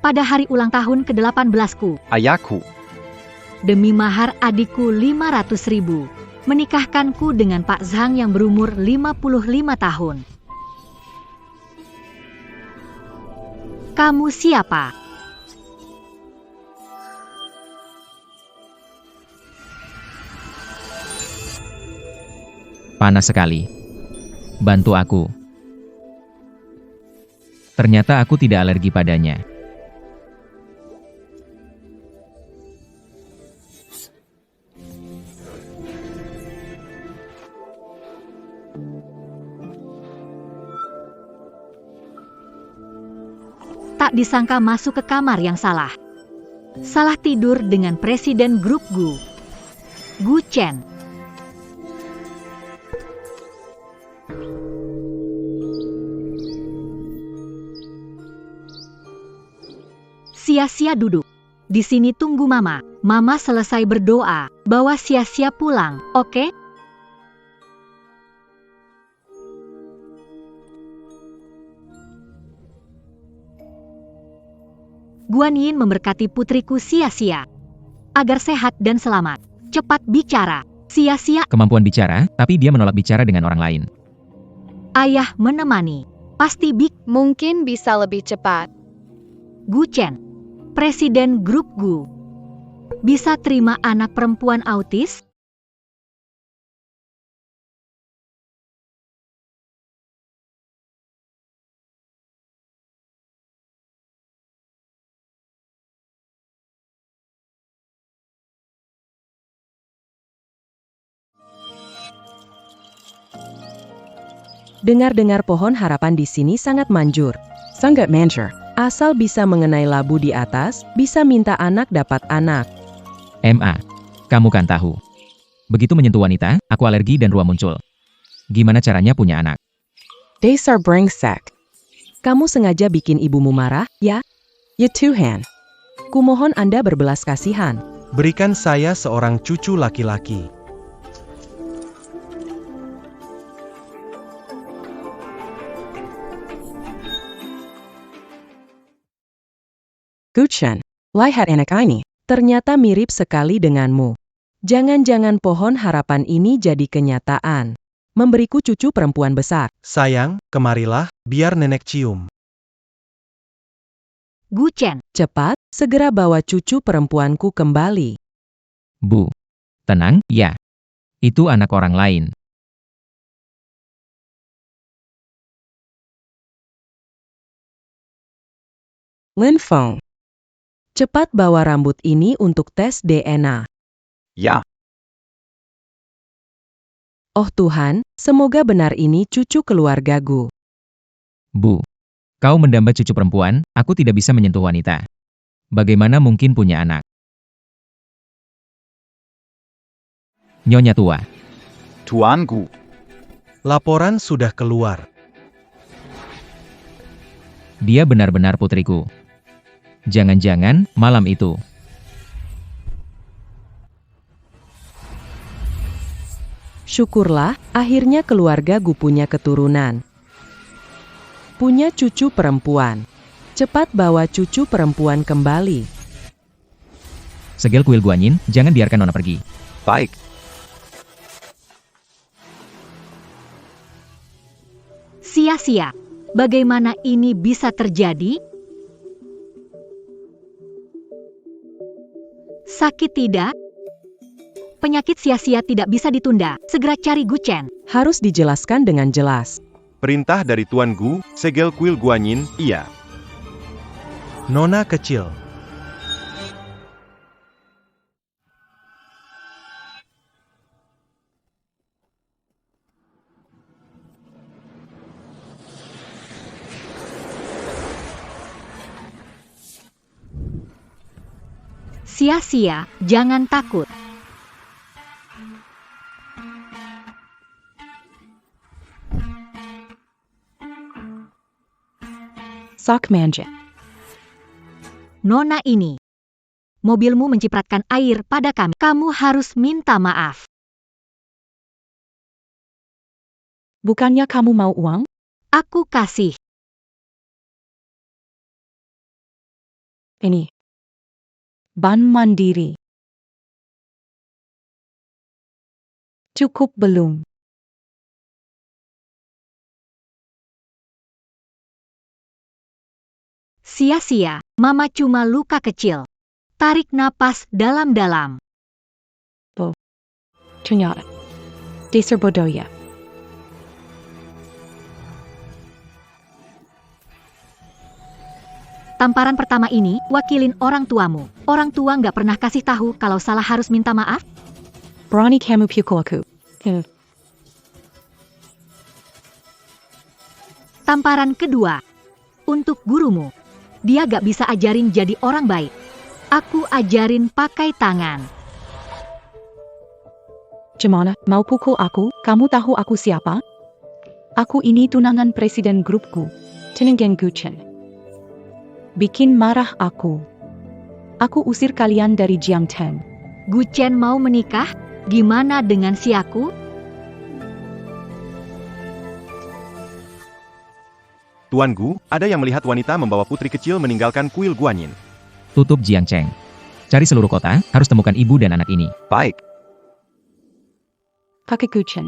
pada hari ulang tahun ke-18ku. Ayahku, Demi mahar adikku 500.000, menikahkanku dengan Pak Zhang yang berumur 55 tahun. Kamu siapa? Panas sekali. Bantu aku. Ternyata aku tidak alergi padanya. Tak disangka masuk ke kamar yang salah. Salah tidur dengan presiden grup Gu. Gu Chen. Sia-sia duduk. Di sini tunggu Mama. Mama selesai berdoa, bawa sia-sia pulang, oke? Guan Yin memberkati putriku sia-sia. Agar sehat dan selamat. Cepat bicara. Sia-sia. Kemampuan bicara, tapi dia menolak bicara dengan orang lain. Ayah menemani. Pasti Mungkin bisa lebih cepat. Gu Chen. Presiden grup Gu. Bisa terima anak perempuan autis? Dengar-dengar pohon harapan di sini sangat manjur. Sangat manjur. Asal bisa mengenai labu di atas, bisa minta anak dapat anak. MA, kamu kan tahu. Begitu menyentuh wanita, aku alergi dan ruam muncul. Gimana caranya punya anak? Dasar brengsek. Kamu sengaja bikin ibumu marah, ya? Ya Tuhan. Kumohon Anda berbelas kasihan. Berikan saya seorang cucu laki-laki. Gu Chen, lihat anak ini. Ternyata mirip sekali denganmu. Jangan-jangan pohon harapan ini jadi kenyataan. Memberiku cucu perempuan besar. Sayang, kemarilah, biar nenek cium. Gu Chen. Cepat, segera bawa cucu perempuanku kembali. Bu. Tenang, ya. Itu anak orang lain. Lin Feng. Cepat bawa rambut ini untuk tes DNA. ya, Oh Tuhan, semoga benar ini cucu keluarga Gu. Bu. Kau mendamba cucu perempuan, aku tidak bisa menyentuh wanita. Bagaimana mungkin punya anak? Nyonya tua. tuanku, Laporan sudah keluar. Dia benar-benar putriku. Jangan-jangan, malam itu. Syukurlah, akhirnya keluarga Gu punya keturunan. Punya cucu perempuan. Cepat bawa cucu perempuan kembali. Segel kuil Guan Yin, jangan biarkan Nona pergi. baik. Sia-sia. Bagaimana ini bisa terjadi? Sakit tidak? Penyakit sia-sia tidak bisa ditunda. Segera cari Gu Chen. Harus dijelaskan dengan jelas. Perintah dari Tuan Gu, segel kuil Guan Yin, iya. Nona kecil. Sia-sia, jangan takut. Sok manja. Nona ini. Mobilmu mencipratkan air pada kami. Kamu harus minta maaf. Bukannya kamu mau uang? Aku kasih. Ini. Bank Mandiri. Cukup belum? Sia-sia, Mama cuma luka kecil. Tarik napas dalam-dalam. Ternyata. Dasar bodoh ya. Tamparan pertama ini, wakilin orang tuamu. Orang tua nggak pernah kasih tahu kalau salah harus minta maaf? Berani kamu pukul aku. Tamparan kedua. Untuk gurumu. Dia gak bisa ajarin jadi orang baik. Aku ajarin pakai tangan. Gimana? Mau pukul aku? Kamu tahu aku siapa? Aku ini tunangan presiden grupku. Tenang Guchen. Bikin marah aku. Aku usir kalian dari Jiangtan. Guchen mau menikah? Gimana dengan si aku? Tuan Gu, ada yang melihat wanita membawa putri kecil meninggalkan kuil Guanyin. Tutup Jiang Cheng. Cari seluruh kota, harus temukan ibu dan anak ini. Baik. Kakek Guchen.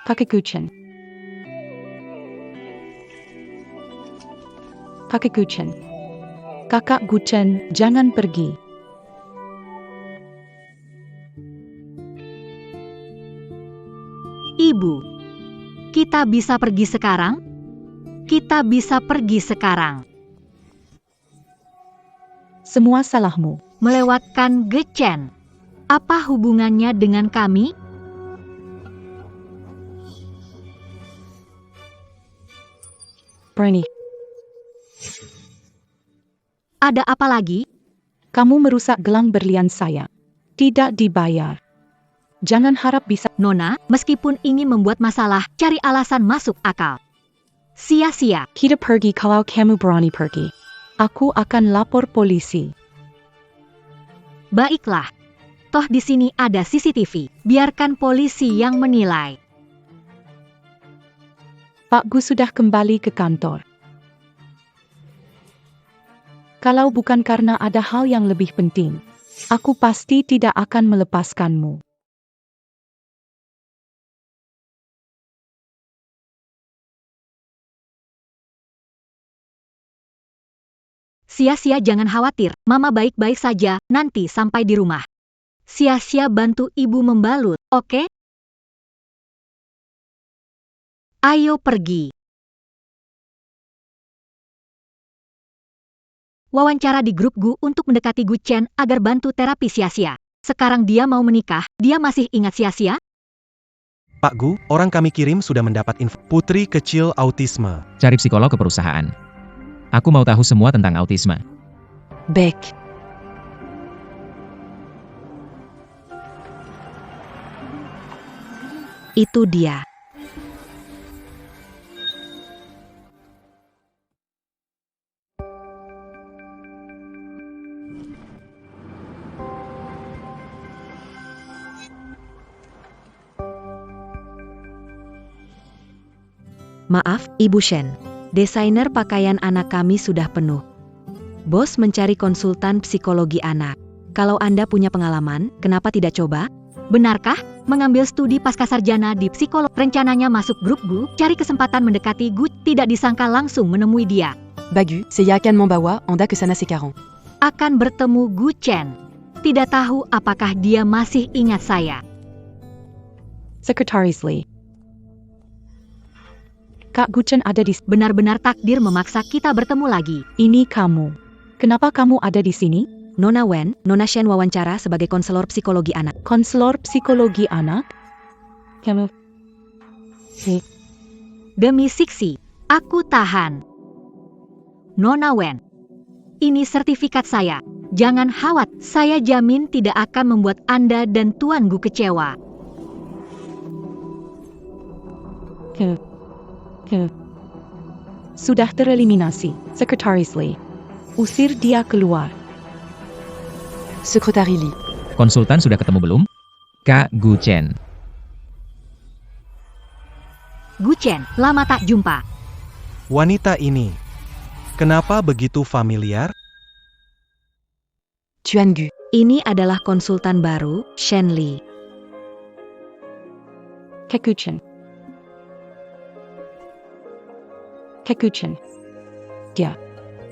Kakek Guchen. Kakek Guchen. Kakak Guchen, jangan pergi. Ibu, kita bisa pergi sekarang? Kita bisa pergi sekarang. Semua salahmu. Melewatkan Guchen. Apa hubungannya dengan kami? Berani. Ada apa lagi? Kamu merusak gelang berlian saya. Tidak dibayar. Jangan harap bisa. Nona, meskipun ingin membuat masalah, cari alasan masuk akal. Sia-sia. Kita pergi kalau kamu berani pergi. Aku akan lapor polisi. Baiklah. Toh di sini ada CCTV. Biarkan polisi yang menilai. Pak Gu sudah kembali ke kantor. Kalau bukan karena ada hal yang lebih penting, aku pasti tidak akan melepaskanmu. Sia-sia jangan khawatir, Mama baik-baik saja, nanti sampai di rumah. Sia-sia bantu ibu membalut, oke? Ayo pergi. Wawancara di grup Gu untuk mendekati Guchen agar bantu terapi Sia-sia. Sekarang dia mau menikah, dia masih ingat Sia-sia? Pak Gu, orang kami kirim sudah mendapat info. Putri kecil autisme. Cari psikolog ke perusahaan. Aku mau tahu semua tentang autisme. Baik. Itu dia. Maaf, Ibu Shen. Desainer pakaian anak kami sudah penuh. Bos mencari konsultan psikologi anak. Kalau Anda punya pengalaman, kenapa tidak coba? Benarkah? Mengambil studi pascasarjana di psikolog. Rencananya masuk grup Gu, cari kesempatan mendekati Gu, tidak disangka langsung menemui dia. Bagu, c'est Yakan Mambawa, anda ke sana sekarang. Akan bertemu Guchen. Tidak tahu apakah dia masih ingat saya. Sekretaris Lee. Kak Guchen ada di... Benar-benar takdir memaksa kita bertemu lagi. Ini kamu. Kenapa kamu ada di sini? Nona Wen, Nona Shen wawancara sebagai konselor psikologi anak. Konselor psikologi anak? Kamu... Demi Siksi, aku tahan. Nona Wen, ini sertifikat saya. Jangan khawatir, saya jamin tidak akan membuat Anda dan Tuan Gu kecewa. Sudah tereliminasi, Sekretaris Lee. Usir dia keluar. Secrétaire Lily. Konsultan sudah ketemu belum? Kak Gu Chen. Guchen, lama tak jumpa. Wanita ini. Kenapa begitu familiar? Tuan Gu. Ini adalah konsultan baru, Shen Li. Kekuchen. Kekuchen. Dia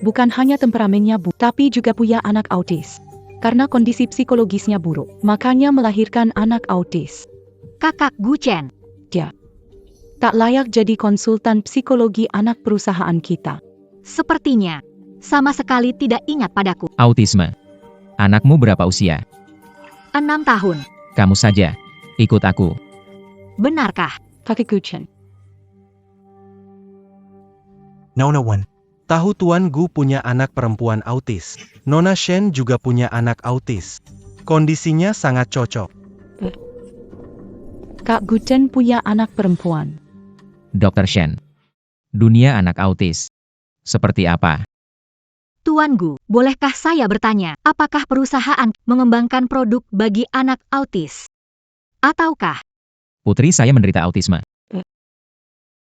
bukan hanya temperamennya buruk, tapi juga punya anak autis. Karena kondisi psikologisnya buruk, makanya melahirkan anak autis. Kakak Guchen. Tak layak jadi konsultan psikologi anak perusahaan kita. Sepertinya, sama sekali tidak ingat padaku. Autisme. Anakmu berapa usia? 6 tahun. Kamu saja. Ikut aku. Benarkah? Kekuchen. Nona Wan. Tahu Tuan Gu punya anak perempuan autis. Nona Shen juga punya anak autis. Kondisinya sangat cocok. Kak Guten punya anak perempuan. Dr. Shen. Dunia anak autis. Seperti apa? Tuan Gu, bolehkah saya bertanya, apakah perusahaan mengembangkan produk bagi anak autis? Ataukah Putri saya menderita autisme.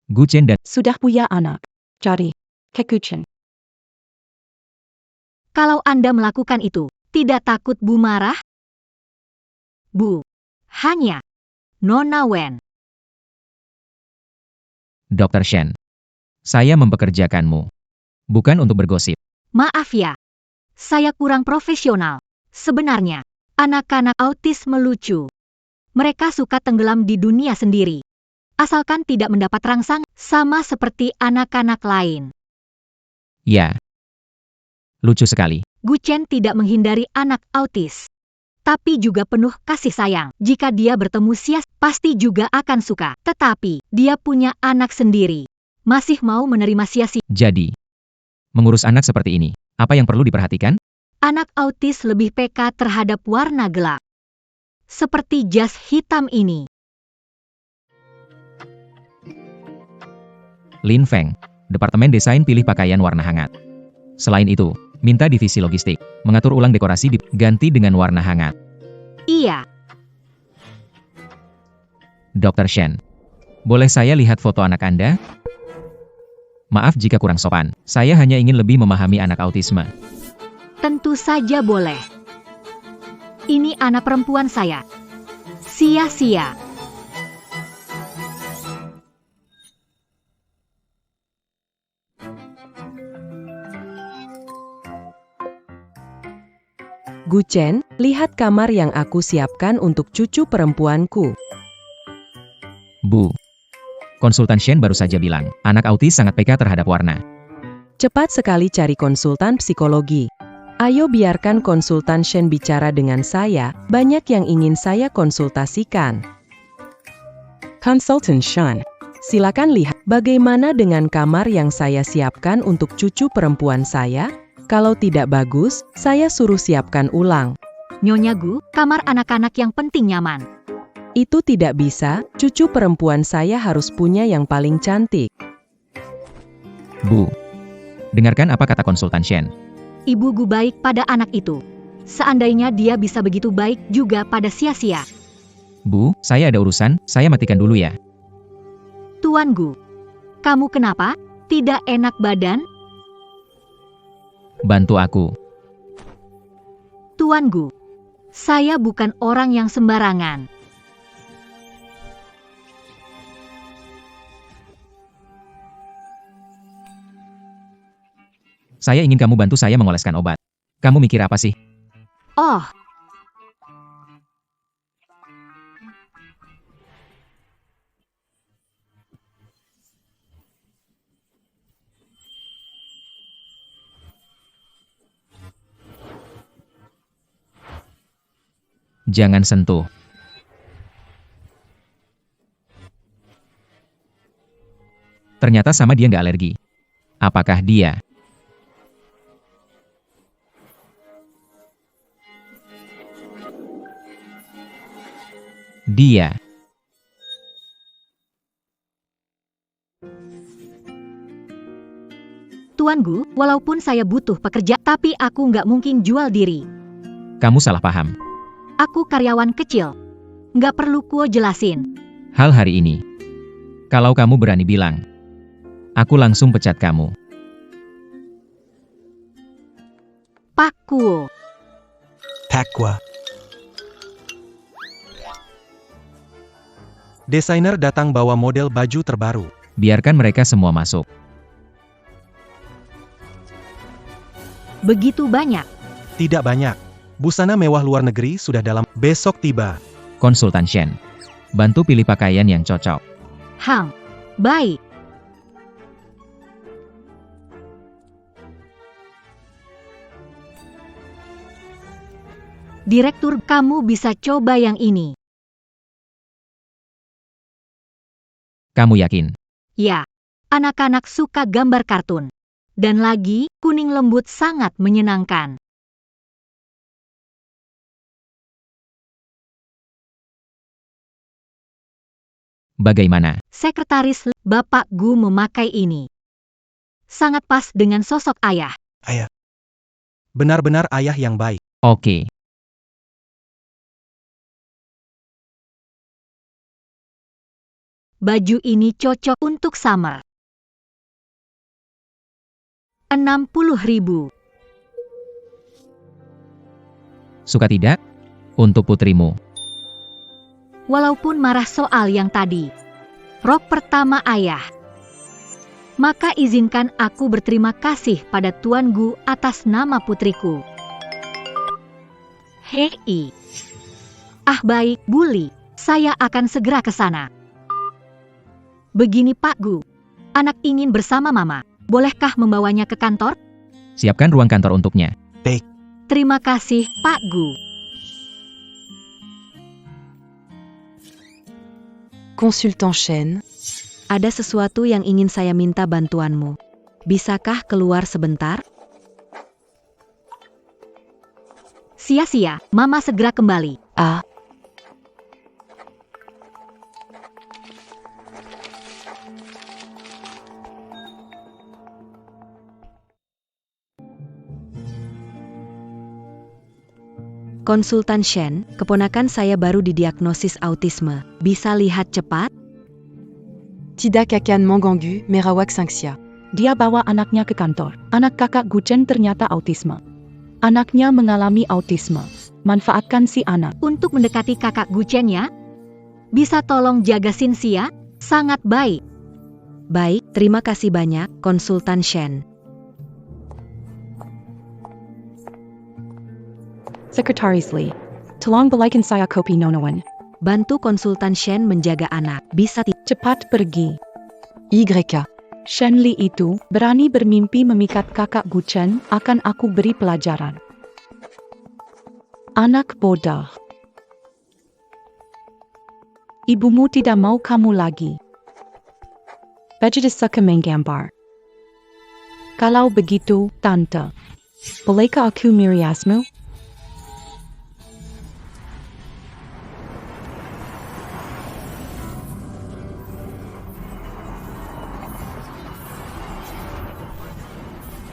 Gu Chen dan Sudah punya anak. Cari. Kekuchen. kalau Anda melakukan itu, tidak takut Bu marah? Bu, hanya Nona Wen. Dr. Shen. Saya mempekerjakanmu. Bukan untuk bergosip. Maaf ya, saya kurang profesional. Sebenarnya, anak-anak autis melucu. Mereka suka tenggelam di dunia sendiri. Asalkan tidak mendapat rangsang, sama seperti anak-anak lain. Ya. Lucu sekali. Guchen tidak menghindari anak autis. Tapi juga penuh kasih sayang. Jika dia bertemu Sias, pasti juga akan suka. Tetapi, dia punya anak sendiri. Masih mau menerima Sias. Jadi, mengurus anak seperti ini, apa yang perlu diperhatikan? Anak autis lebih peka terhadap warna gelap. Seperti jas hitam ini. Lin Feng, Departemen Desain pilih pakaian warna hangat. Selain itu, minta divisi logistik, mengatur ulang dekorasi diganti dengan warna hangat. Iya, Dr. Shen, boleh saya lihat foto anak Anda? Maaf jika kurang sopan, saya hanya ingin lebih memahami anak autisme. tentu saja boleh. Ini anak perempuan saya. Sia-sia. Guchen, lihat kamar yang aku siapkan untuk cucu perempuanku. Bu, konsultan Shen baru saja bilang, anak autis sangat peka terhadap warna. Cepat sekali cari konsultan psikologi. Ayo biarkan konsultan Shen bicara dengan saya, banyak yang ingin saya konsultasikan. Konsultan Shen, silakan lihat bagaimana dengan kamar yang saya siapkan untuk cucu perempuan saya. Kalau tidak bagus, saya suruh siapkan ulang. Nyonya Gu, kamar anak-anak yang penting nyaman. Itu tidak bisa, cucu perempuan saya harus punya yang paling cantik. Bu, dengarkan apa kata konsultan Shen. Ibu Gu baik pada anak itu. Seandainya dia bisa begitu baik juga pada sia-sia. Bu, saya ada urusan, saya matikan dulu ya. Tuan Gu, kamu kenapa? Tidak enak badan? Bantu aku. Tuan Gu, saya bukan orang yang sembarangan. Saya ingin kamu bantu saya mengoleskan obat. Kamu mikir apa sih? Oh, Jangan sentuh. Ternyata sama dia nggak alergi. Apakah dia? Dia. Tuan Gu, walaupun saya butuh pekerja, tapi aku nggak mungkin jual diri. Kamu salah paham. Aku karyawan kecil. Nggak perlu Kuo jelasin. Hal hari ini. Kalau kamu berani bilang, aku langsung pecat kamu. Pak Kuo. Pakwa. Desainer datang bawa model baju terbaru. Biarkan mereka semua masuk. Begitu banyak. Tidak banyak. Busana mewah luar negeri sudah dalam. Besok tiba. Konsultan Shen. Bantu pilih pakaian yang cocok. Hang. Baik. Direktur, kamu bisa coba yang ini. Kamu yakin? Ya, anak-anak suka gambar kartun. Dan lagi, kuning lembut sangat menyenangkan. Bagaimana? Sekretaris Bapak Gu memakai ini. Sangat pas dengan sosok ayah. Ayah. Benar-benar ayah yang baik. Oke. Baju ini cocok untuk summer. 60.000. Suka tidak? Untuk putrimu. Walaupun marah soal yang tadi. Rok pertama ayah. Maka izinkan aku berterima kasih pada Tuan Gu atas nama putriku. Hei. Ah baik, Bully. Saya akan segera ke sana. Begini Pak Gu. Anak ingin bersama Mama. Bolehkah membawanya ke kantor? Siapkan ruang kantor untuknya. Terima kasih, Pak Gu. Consultant Shen. Ada sesuatu yang ingin saya minta bantuanmu. Bisakah keluar sebentar? Sia-sia, Mama segera kembali. Ah, Konsultan Shen, keponakan saya baru didiagnosis autisme. Bisa lihat cepat? Tidak akan mengganggu merawat Sangxia. Dia bawa anaknya ke kantor. Anak kakak Guchen ternyata autisme. Anaknya mengalami autisme. Manfaatkan si anak. Untuk mendekati kakak Guchen ya? Bisa tolong jaga Sinsia? Sangat baik. Baik, terima kasih banyak, Konsultan Shen. Sekretaris Lee. Tolong belikan saya kopi nonoan. Bantu Konsultan Shen menjaga anak. Bisa Cepat pergi. YK. Shen Li itu berani bermimpi memikat kakak Guchen, akan aku beri pelajaran. Anak bodoh. Ibumu tidak mau kamu lagi. Begitu suka menggambar. Kalau begitu, Tante. Bolehkah aku meriasmu?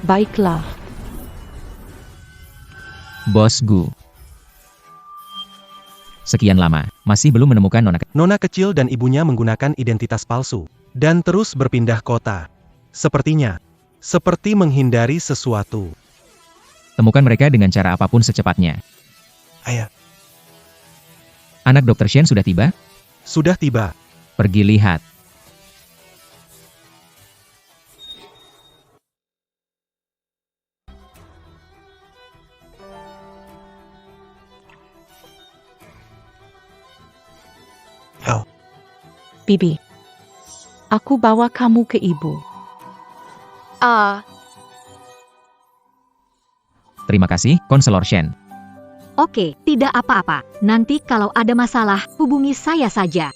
Baiklah. Bos Gu. Sekian lama, masih belum menemukan Nona kecil dan ibunya menggunakan identitas palsu. Dan terus berpindah kota. Sepertinya. Seperti menghindari sesuatu. Temukan mereka dengan cara apapun secepatnya. Ayah. Anak Dr. Shen sudah tiba? Sudah tiba. Pergi lihat. Bibi. Aku bawa kamu ke ibu. Terima kasih, Konselor Shen. Oke, tidak apa-apa. Nanti kalau ada masalah, hubungi saya saja.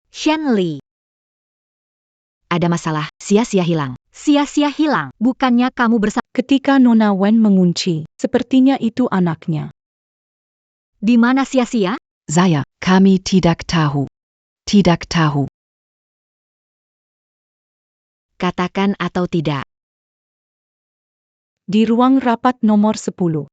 Shen Li. Ada masalah, sia-sia hilang. Sia-sia hilang, bukannya kamu bersama. Ketika Nona Wen mengunci, sepertinya itu anaknya. Di mana sia-sia? Saya, kami tidak tahu. Tidak tahu. Katakan atau tidak. Di ruang rapat nomor 10.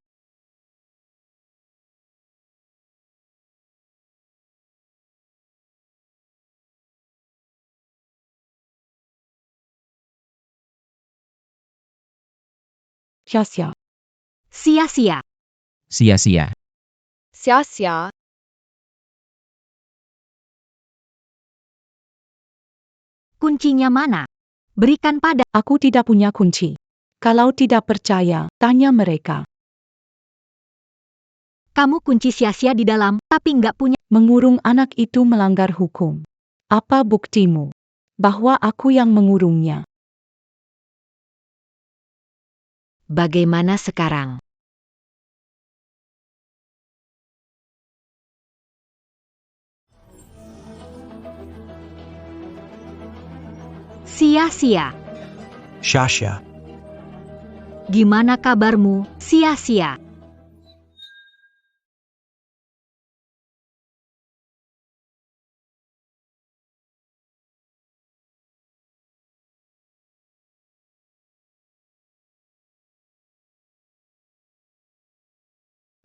Sia-sia. Sia-sia. Sia-sia. Sia-sia. Kuncinya mana? Berikan pada. Aku tidak punya kunci. Kalau tidak percaya, tanya mereka. Kamu kunci sia-sia di dalam, tapi nggak punya. Mengurung anak itu melanggar hukum. Apa buktimu? Bahwa aku yang mengurungnya. Bagaimana sekarang? Sia-sia. Shasha. Gimana kabarmu, sia-sia?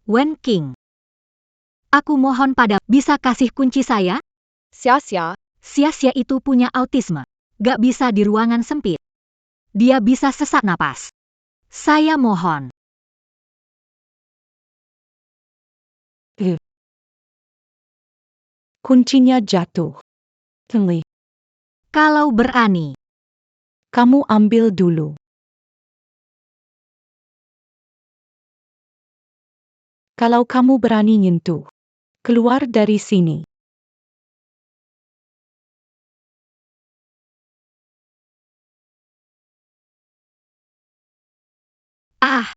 Wen King. Aku mohon pada, bisa kasih kunci saya? Sia-sia. Sia-sia itu punya autisme. Gak bisa di ruangan sempit. Dia bisa sesak napas. Saya mohon. Kuncinya jatuh. Tengli. Kalau berani. Kamu ambil dulu. Kalau kamu berani nyentuh. Keluar dari sini. Ah,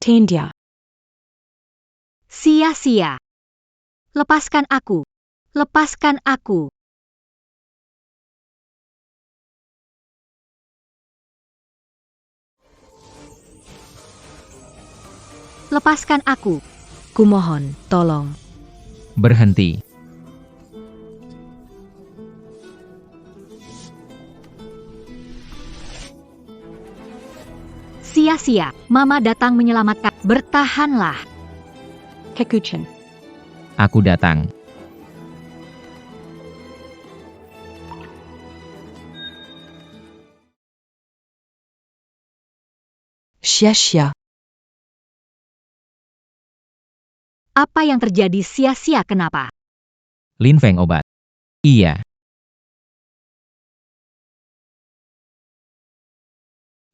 Tendia. sia-sia. Lepaskan aku. Lepaskan aku. Lepaskan aku. Kumohon, tolong. Berhenti. Sia-sia, Mama datang menyelamatkan. Bertahanlah. Kekuchen. Aku datang. Sia-sia. Apa yang terjadi sia-sia kenapa? Lin Feng obat. Iya.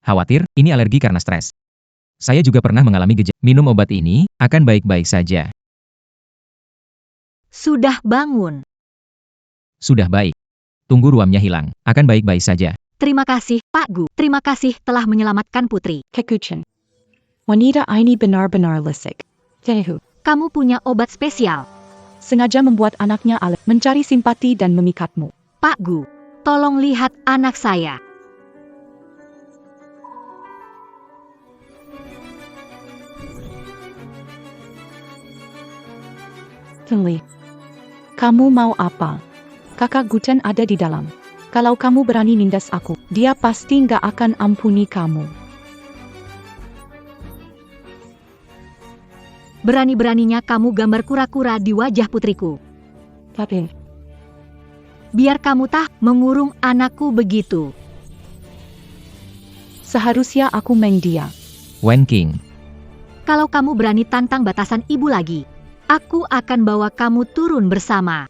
Khawatir, ini alergi karena stres. Saya juga pernah mengalami gejala. Minum obat ini, akan baik-baik saja. Sudah bangun. Sudah baik. Tunggu ruamnya hilang, akan baik-baik saja. Terima kasih, Pak Gu. Terima kasih telah menyelamatkan putri. Kekuchen. Wanita ini benar-benar lisik. Tehu. Kamu punya obat spesial. Sengaja membuat anaknya alergi, mencari simpati dan memikatmu. Pak Gu, tolong lihat anak saya. Tengli. Kamu mau apa? Kakak Guten ada di dalam. Kalau kamu berani nindas aku, dia pasti nggak akan ampuni kamu. Berani-beraninya kamu gambar kura-kura di wajah putriku. Tapi, Biar kamu mengurung anakku begitu. seharusnya aku main dia. Wen King. Kalau kamu berani tantang batasan ibu lagi, aku akan bawa kamu turun bersama.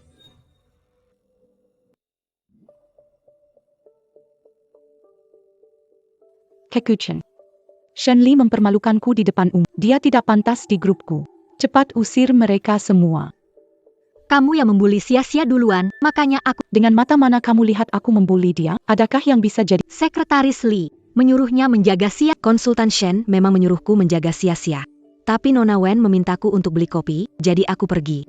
Kekuchen. Shenli mempermalukanku di depan umum. Dia tidak pantas di grupku. Cepat usir mereka semua. Kamu yang membuli sia-sia duluan, makanya aku. Dengan mata mana kamu lihat aku membuli dia? Adakah yang bisa jadi? Sekretaris Li menyuruhnya menjaga sia. Konsultan Shen memang menyuruhku menjaga sia-sia. Tapi Nona Wen memintaku untuk beli kopi, jadi aku pergi.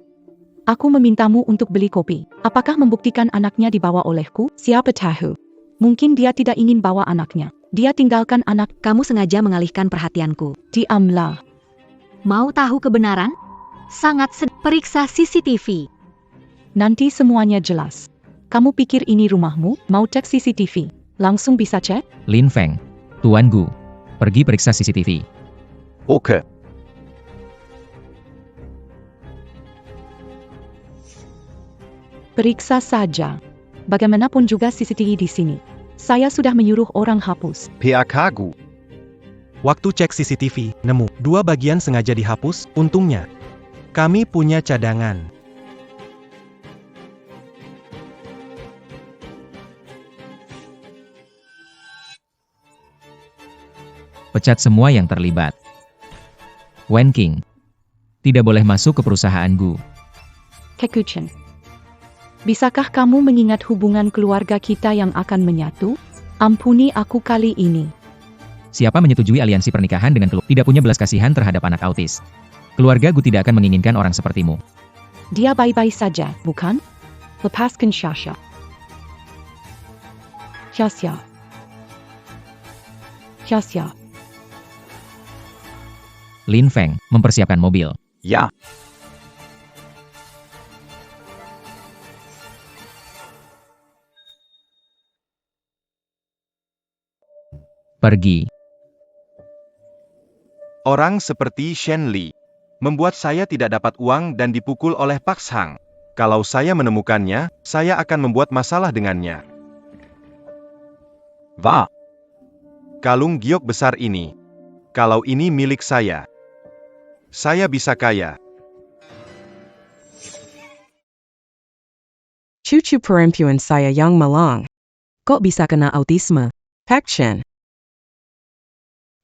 Aku memintamu untuk beli kopi. Apakah membuktikan anaknya dibawa olehku? Siapa tahu. Mungkin dia tidak ingin bawa anaknya. Dia tinggalkan anak. Kamu sengaja mengalihkan perhatianku. Diamlah. Mau tahu kebenaran? Periksa CCTV. Nanti semuanya jelas. Kamu pikir ini rumahmu? Mau cek CCTV? Langsung bisa cek? Lin Feng. Tuan Gu. Pergi periksa CCTV. Oke. Periksa saja. Bagaimanapun juga CCTV di sini. Saya sudah menyuruh orang hapus. PAK Gu. Waktu cek CCTV, nemu 2 bagian sengaja dihapus, untungnya. Kami punya cadangan. Pecat semua yang terlibat. Wen King. Tidak boleh masuk ke perusahaan Gu. Kekuchen. Bisakah kamu mengingat hubungan keluarga kita yang akan menyatu? Ampuni aku kali ini. Siapa menyetujui aliansi pernikahan dengan tidak punya belas kasihan terhadap anak autis? Keluarga Gu tidak akan menginginkan orang sepertimu. Dia baik-baik saja, bukan? Lepaskan Shasha. Hyasya. Hyasya. Lin Feng, mempersiapkan mobil. Ya. Pergi. Orang seperti Shen Li membuat saya tidak dapat uang dan dipukul oleh Pak Hang. Kalau saya menemukannya, saya akan membuat masalah dengannya. Wah. Kalung giok besar ini. Kalau ini milik saya bisa kaya. Cucu perempuan saya yang malang. Kok bisa kena autisme? Action.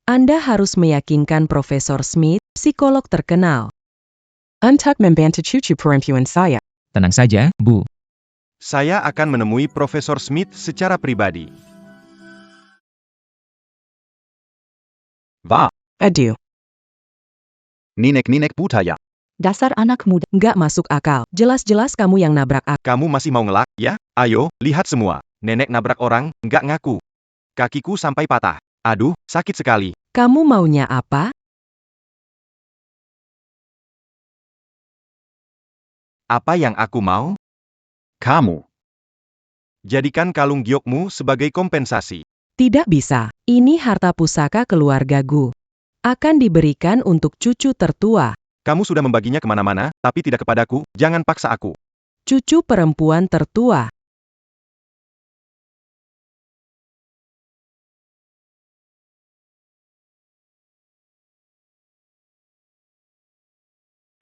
Anda harus meyakinkan Profesor Smith, psikolog terkenal. Untuk membantu cucu perempuan saya. Tenang saja, Bu. Saya akan menemui Profesor Smith secara pribadi. Wah. Aduh, Ninek budaya. Dasar anak muda. nggak masuk akal. Jelas-jelas kamu yang nabrak aku. Kamu masih mau ngelak, ya? Ayo, lihat semua. Nenek nabrak orang, nggak ngaku. Kakiku sampai patah. Aduh, sakit sekali. Kamu maunya apa? Apa yang aku mau? Kamu. Jadikan kalung giokmu sebagai kompensasi. Tidak bisa. Ini harta pusaka keluarga Gu. Akan diberikan untuk cucu tertua. Kamu sudah membaginya kemana-mana, tapi tidak kepadaku, jangan paksa aku. Cucu perempuan tertua.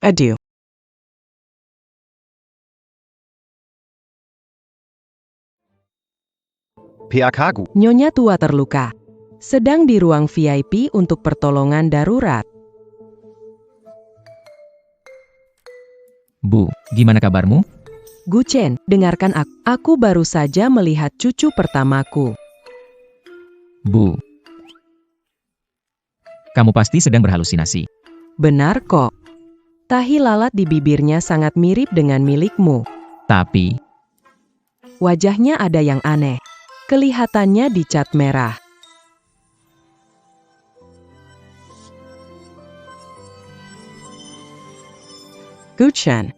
Aduh. PAK Gu. Nyonya tua terluka. Sedang di ruang VIP untuk pertolongan darurat. Bu, gimana kabarmu? Gu Chen, dengarkan aku. Aku baru saja melihat cucu pertamaku. Bu. Kamu pasti sedang berhalusinasi. Benar kok. Tahi lalat di bibirnya sangat mirip dengan milikmu. Tapi, Wajahnya ada yang aneh. Kelihatannya dicat merah. Gu Chen,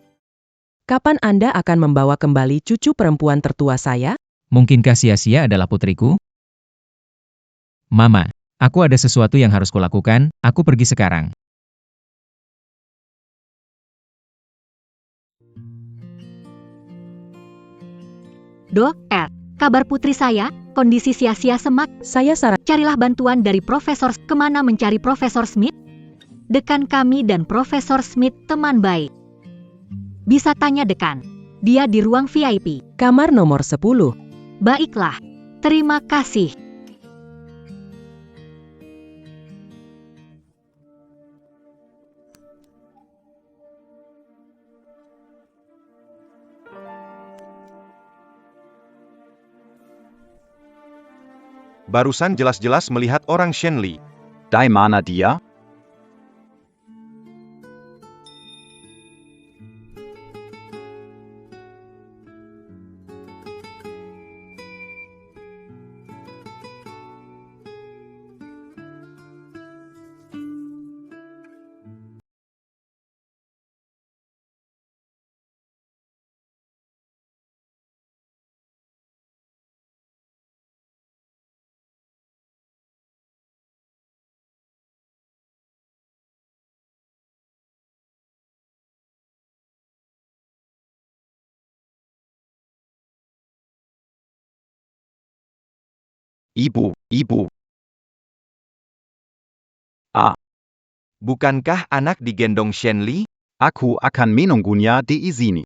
kapan Anda akan membawa kembali cucu perempuan tertua saya? mungkinkah sia-sia adalah putriku? Mama, aku ada sesuatu yang harus kulakukan, aku pergi sekarang. Dok, kabar putri saya, kondisi sia-sia semak. Saya Carilah bantuan dari Profesor. Kemana mencari Profesor Smith? Dekan kami dan Profesor Smith teman baik. Bisa tanya dekan. Dia di ruang VIP. kamar nomor 10. Baiklah. Terima kasih. Barusan jelas-jelas melihat orang Shen Li. Di mana dia? Ibu, ibu. Bukankah anak digendong Shenli? Aku akan menunggunya di sini.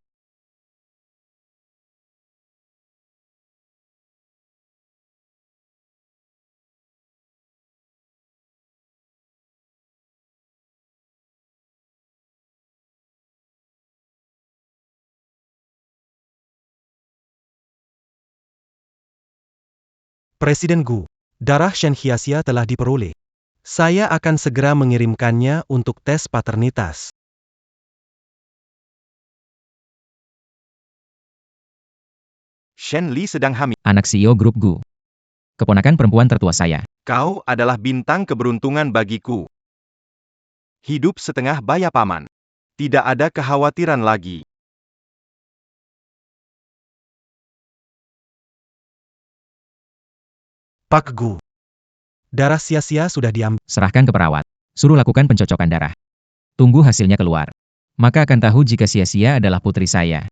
Presiden Gu, darah Shen Hiaxia telah diperoleh. Saya akan segera mengirimkannya untuk tes paternitas. Shenli sedang hamil. Anak CEO grup Gu. Keponakan perempuan tertua saya. Kau adalah bintang keberuntungan bagiku. Hidup setengah baya paman. Tidak ada kekhawatiran lagi. Pak Gu. Darah Sia-Sia sudah diambil. Serahkan ke perawat. Suruh lakukan pencocokan darah. Tunggu hasilnya keluar. Maka akan tahu jika Sia-Sia adalah putri saya.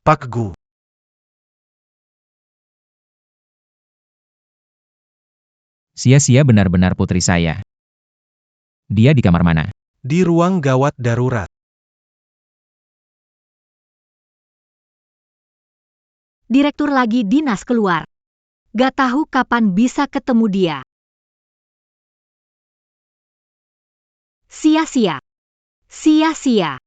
Pak Gu. Sia-Sia benar-benar putri saya. Dia di kamar mana? Di ruang gawat darurat. Direktur lagi dinas keluar. Gak tahu kapan bisa ketemu dia. Sia-sia. Sia-sia.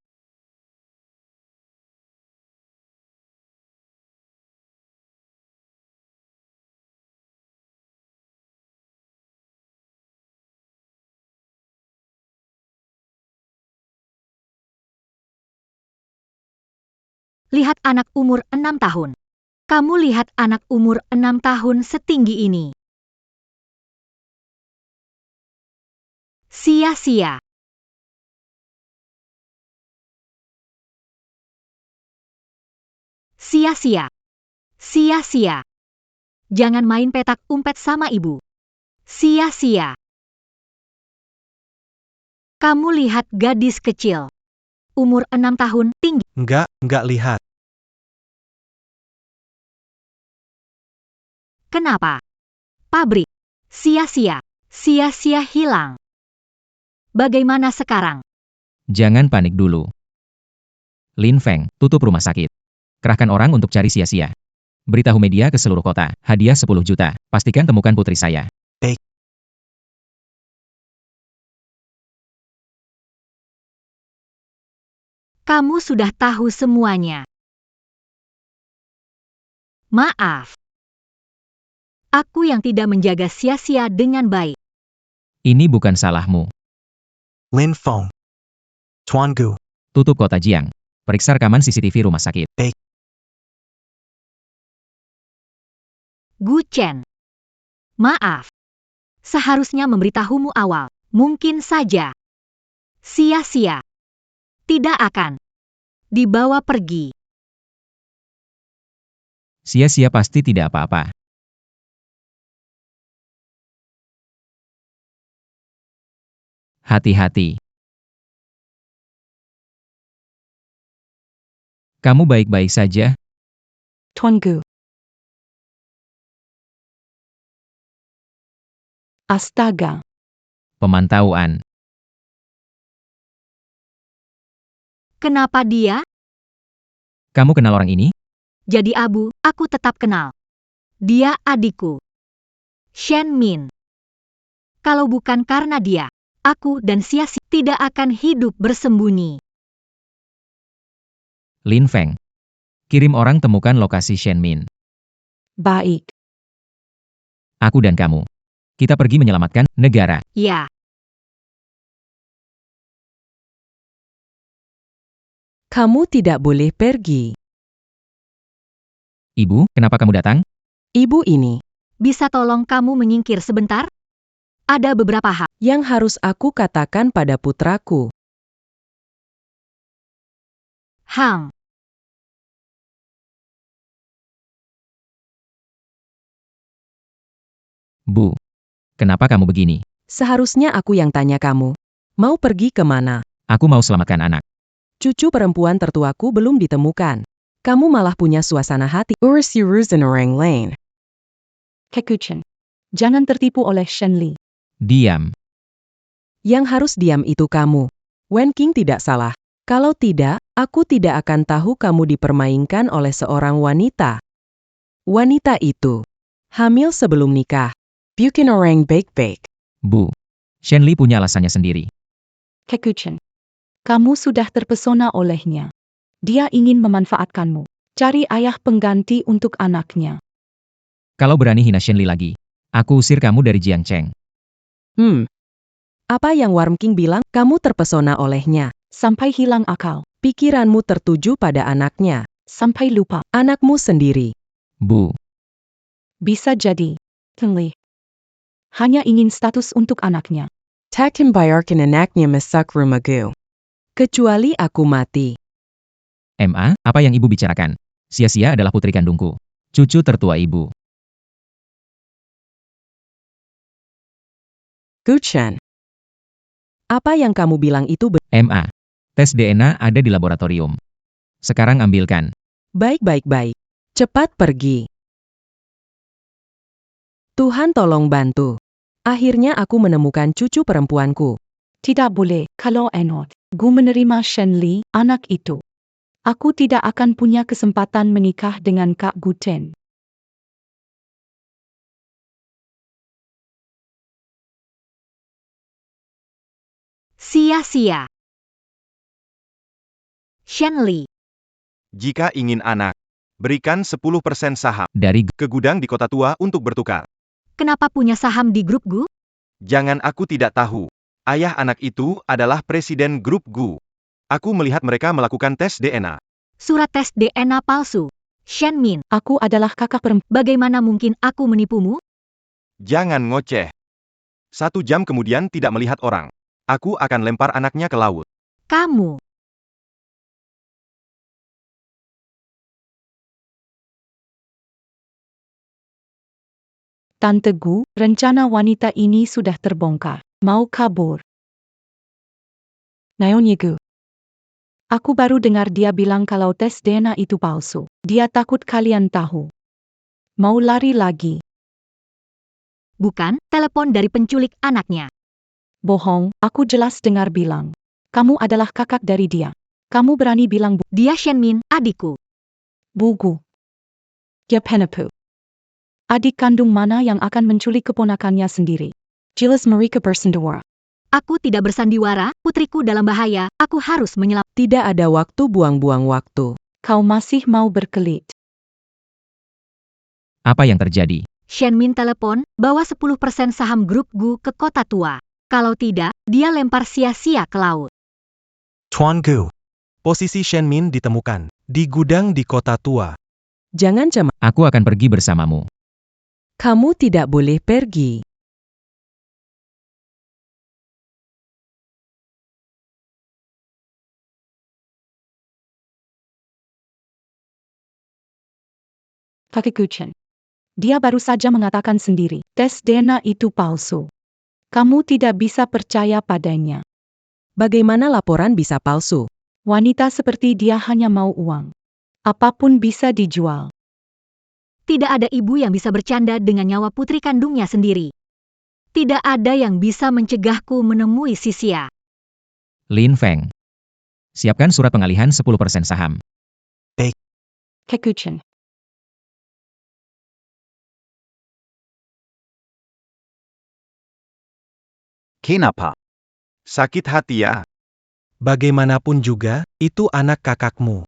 Lihat anak umur 6 tahun. Kamu lihat anak umur 6 tahun setinggi ini. Sia-sia. Sia-sia. Sia-sia. Jangan main petak umpet sama ibu. Sia-sia. Kamu lihat gadis kecil. Umur 6 tahun, tinggi. Enggak lihat. Kenapa? Pabrik. Sia-sia. Sia-sia hilang. Bagaimana sekarang? Jangan panik dulu. Lin Feng, tutup rumah sakit. Kerahkan orang untuk cari Sia-Sia. Beritahu media ke seluruh kota. Hadiah 10 juta. Pastikan temukan putri saya. Baik. Kamu sudah tahu semuanya. Maaf. Aku yang tidak menjaga Sia-Sia dengan baik. Ini bukan salahmu. Lin Feng. Tuan Gu. Tutup kota Jiang. Periksa rekaman CCTV rumah sakit. Gu Chen. Maaf. Seharusnya memberitahumu awal. Mungkin saja. Sia-sia. Tidak akan. Dibawa pergi. Sia-Sia pasti tidak apa-apa. Hati-hati. Kamu baik-baik saja? Tuan Gu. Astaga. Pemantauan. Kenapa dia? Kamu kenal orang ini? Jadi Abu, aku tetap kenal. Dia adikku. Shen Min. Kalau bukan karena dia, aku dan Sia-Sia tidak akan hidup bersembunyi. Lin Feng. Kirim orang temukan lokasi Shen Min. Baik. Aku dan kamu. Kita pergi menyelamatkan negara. Ya. Kamu tidak boleh pergi. Ibu, kenapa kamu datang? Ibu ini, Bisa tolong kamu menyingkir sebentar? Ada beberapa hal. yang harus aku katakan pada putraku. Hang. Bu. Kenapa kamu begini? Seharusnya aku yang tanya kamu. Mau pergi kemana? Aku mau selamatkan anak. Cucu perempuan tertuaku belum ditemukan. Kamu malah punya suasana hati. Urusin orang lain. Kekuchen. Jangan tertipu oleh Shenli. Diam. Yang harus diam itu kamu. Wen Qing tidak salah. Kalau tidak, aku tidak akan tahu kamu dipermainkan oleh seorang wanita. Wanita itu hamil sebelum nikah. Bikin orang baik-baik. Bu. Shenli punya alasannya sendiri. Kekuchen. Kamu sudah terpesona olehnya. Dia ingin memanfaatkanmu. Cari ayah pengganti untuk anaknya. Kalau berani hina Shenli lagi, aku usir kamu dari Jiangcheng. Apa yang Worm King bilang? Kamu terpesona olehnya. Sampai hilang akal. Pikiranmu tertuju pada anaknya. Sampai lupa. Anakmu sendiri. Bu. Bisa jadi. Shenli hanya ingin status untuk anaknya. Takin bayarkan anaknya masak rumagu. Kecuali aku mati. Ma, apa yang ibu bicarakan? Sia-sia adalah putri kandungku. Cucu tertua ibu. Guchen. Apa yang kamu bilang itu Ma. Tes DNA ada di laboratorium. Sekarang ambilkan. baik. Cepat pergi. Tuhan tolong bantu. Akhirnya aku menemukan cucu perempuanku. Tidak boleh, kalau Enot. Gu menerima Shenli, anak itu. Aku tidak akan punya kesempatan menikah dengan Kak Guten. Sia-sia. Shenli. Jika ingin anak, berikan 10% saham Dari ke gudang di kota tua untuk bertukar. Kenapa punya saham di grup Gu? Jangan aku tidak tahu. Ayah anak itu adalah presiden grup Gu. Aku melihat mereka melakukan tes DNA. Surat tes DNA palsu. Shenmin, Aku adalah kakak perempuan. bagaimana mungkin aku menipumu? Jangan ngoceh. 1 jam kemudian tidak melihat orang. Aku akan lempar anaknya ke laut. Kamu. Tante Gu, rencana wanita ini sudah terbongkar. Mau kabur. Naonya Gu. Aku baru dengar dia bilang kalau tes DNA itu palsu. Dia takut kalian tahu. Mau lari lagi. Bukan, telepon dari penculik anaknya. Bohong, aku jelas dengar bilang. Kamu adalah kakak dari dia. Kamu berani bilang Dia Shenmin, adikku. Bu Gu. Ya penepu. Adik kandung mana yang akan menculik keponakannya sendiri? Jelas mereka bersandiwara. Aku tidak bersandiwara, putriku dalam bahaya, aku harus menyelamatkan. Tidak ada waktu buang-buang waktu. Kau masih mau berkelit. apa yang terjadi? Shenmin telepon, bawa 10% saham grup Gu ke kota tua. Kalau tidak, dia lempar sia-sia ke laut. Tuan Gu. Posisi Shenmin ditemukan di gudang di kota tua. Jangan cemas. Aku akan pergi bersamamu. Kamu tidak boleh pergi. Kakek Guchen. Dia baru saja mengatakan sendiri, tes DNA itu palsu. Kamu tidak bisa percaya padanya. Bagaimana laporan bisa palsu? Wanita seperti dia hanya mau uang. Apapun bisa dijual. Tidak ada ibu yang bisa bercanda dengan nyawa putri kandungnya sendiri. Tidak ada yang bisa mencegahku menemui Sisia. Lin Feng. Siapkan surat pengalihan 10% saham. Kekuchen. Kenapa? Sakit hati ya? Bagaimanapun juga, itu anak kakakmu.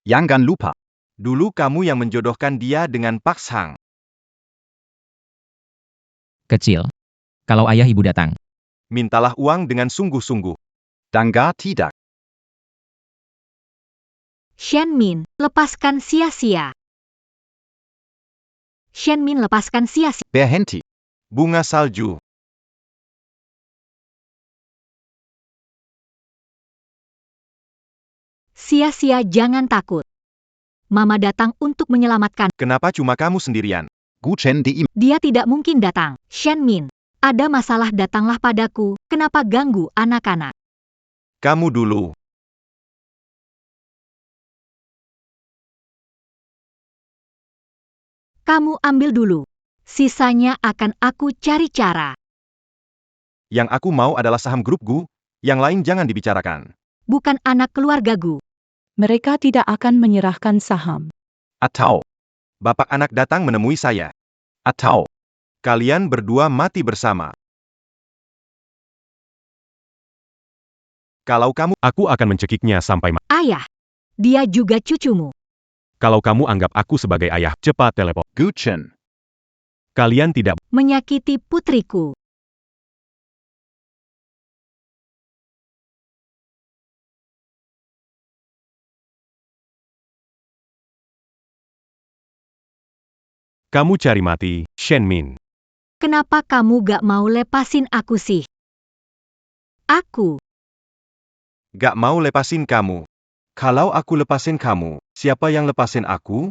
Jangan lupa. Dulu kamu yang menjodohkan dia dengan Pak Hang. Kecil. Kalau ayah ibu datang. Mintalah uang dengan sungguh-sungguh. Dangga tidak. Shenmin, lepaskan Sia-sia. Shenmin lepaskan Sia-sia. Berhenti. Bunga salju. Sia-sia jangan takut. Mama datang untuk menyelamatkan. Kenapa cuma kamu sendirian? Guchen di Dia tidak mungkin datang. Shenmin. Ada masalah datanglah padaku, kenapa ganggu anak-anak? Kamu dulu. Kamu ambil dulu. Sisanya akan aku cari cara. Yang aku mau adalah saham grup Gu, yang lain jangan dibicarakan. Bukan anak keluargaku. Mereka tidak akan menyerahkan saham. Atau, Bapak anak datang menemui saya. atau, Kalian berdua mati bersama. Kalau kamu, Aku akan mencekiknya sampai mati. Ayah, dia juga cucumu. Kalau kamu anggap aku sebagai ayah, cepat telepon. Gutchen, Kalian tidak Menyakiti putriku. Kamu cari mati, Shen Min. Kenapa kamu gak mau lepasin aku sih? Aku, gak mau lepasin kamu. Kalau aku lepasin kamu, siapa yang lepasin aku?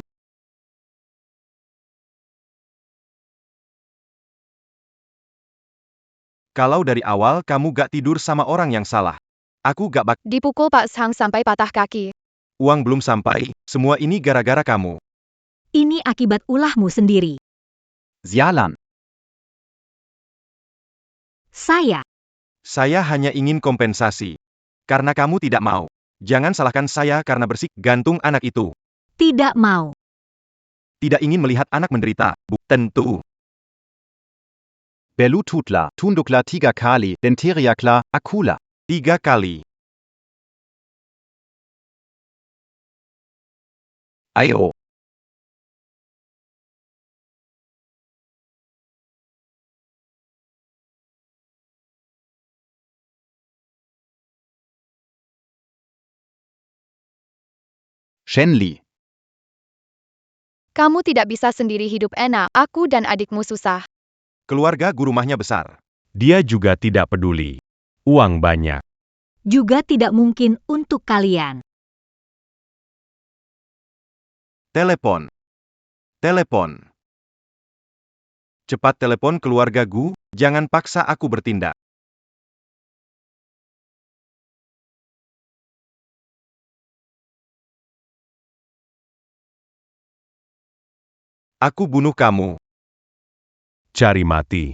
Kalau dari awal kamu gak tidur sama orang yang salah. Aku gak Dipukul Pak Sang sampai patah kaki. uang belum sampai, semua ini gara-gara kamu. ini akibat ulahmu sendiri. Sialan, Saya hanya ingin kompensasi. Karena kamu tidak mau. Jangan salahkan saya karena bersik gantung anak itu. tidak mau. Tidak ingin melihat anak menderita. Tentu. Belututla, Tundukla Tiger Kali, Denteriakla, Akula. 3 kali. Ayo, Shenli, Kamu tidak bisa sendiri hidup enak. Aku dan adikmu susah. Keluarga Gu rumahnya besar. Dia juga tidak peduli. Uang banyak. Juga tidak mungkin untuk kalian. Telepon. Telepon. Cepat telepon keluarga Gu, jangan paksa aku bertindak. Aku bunuh kamu. Cari mati.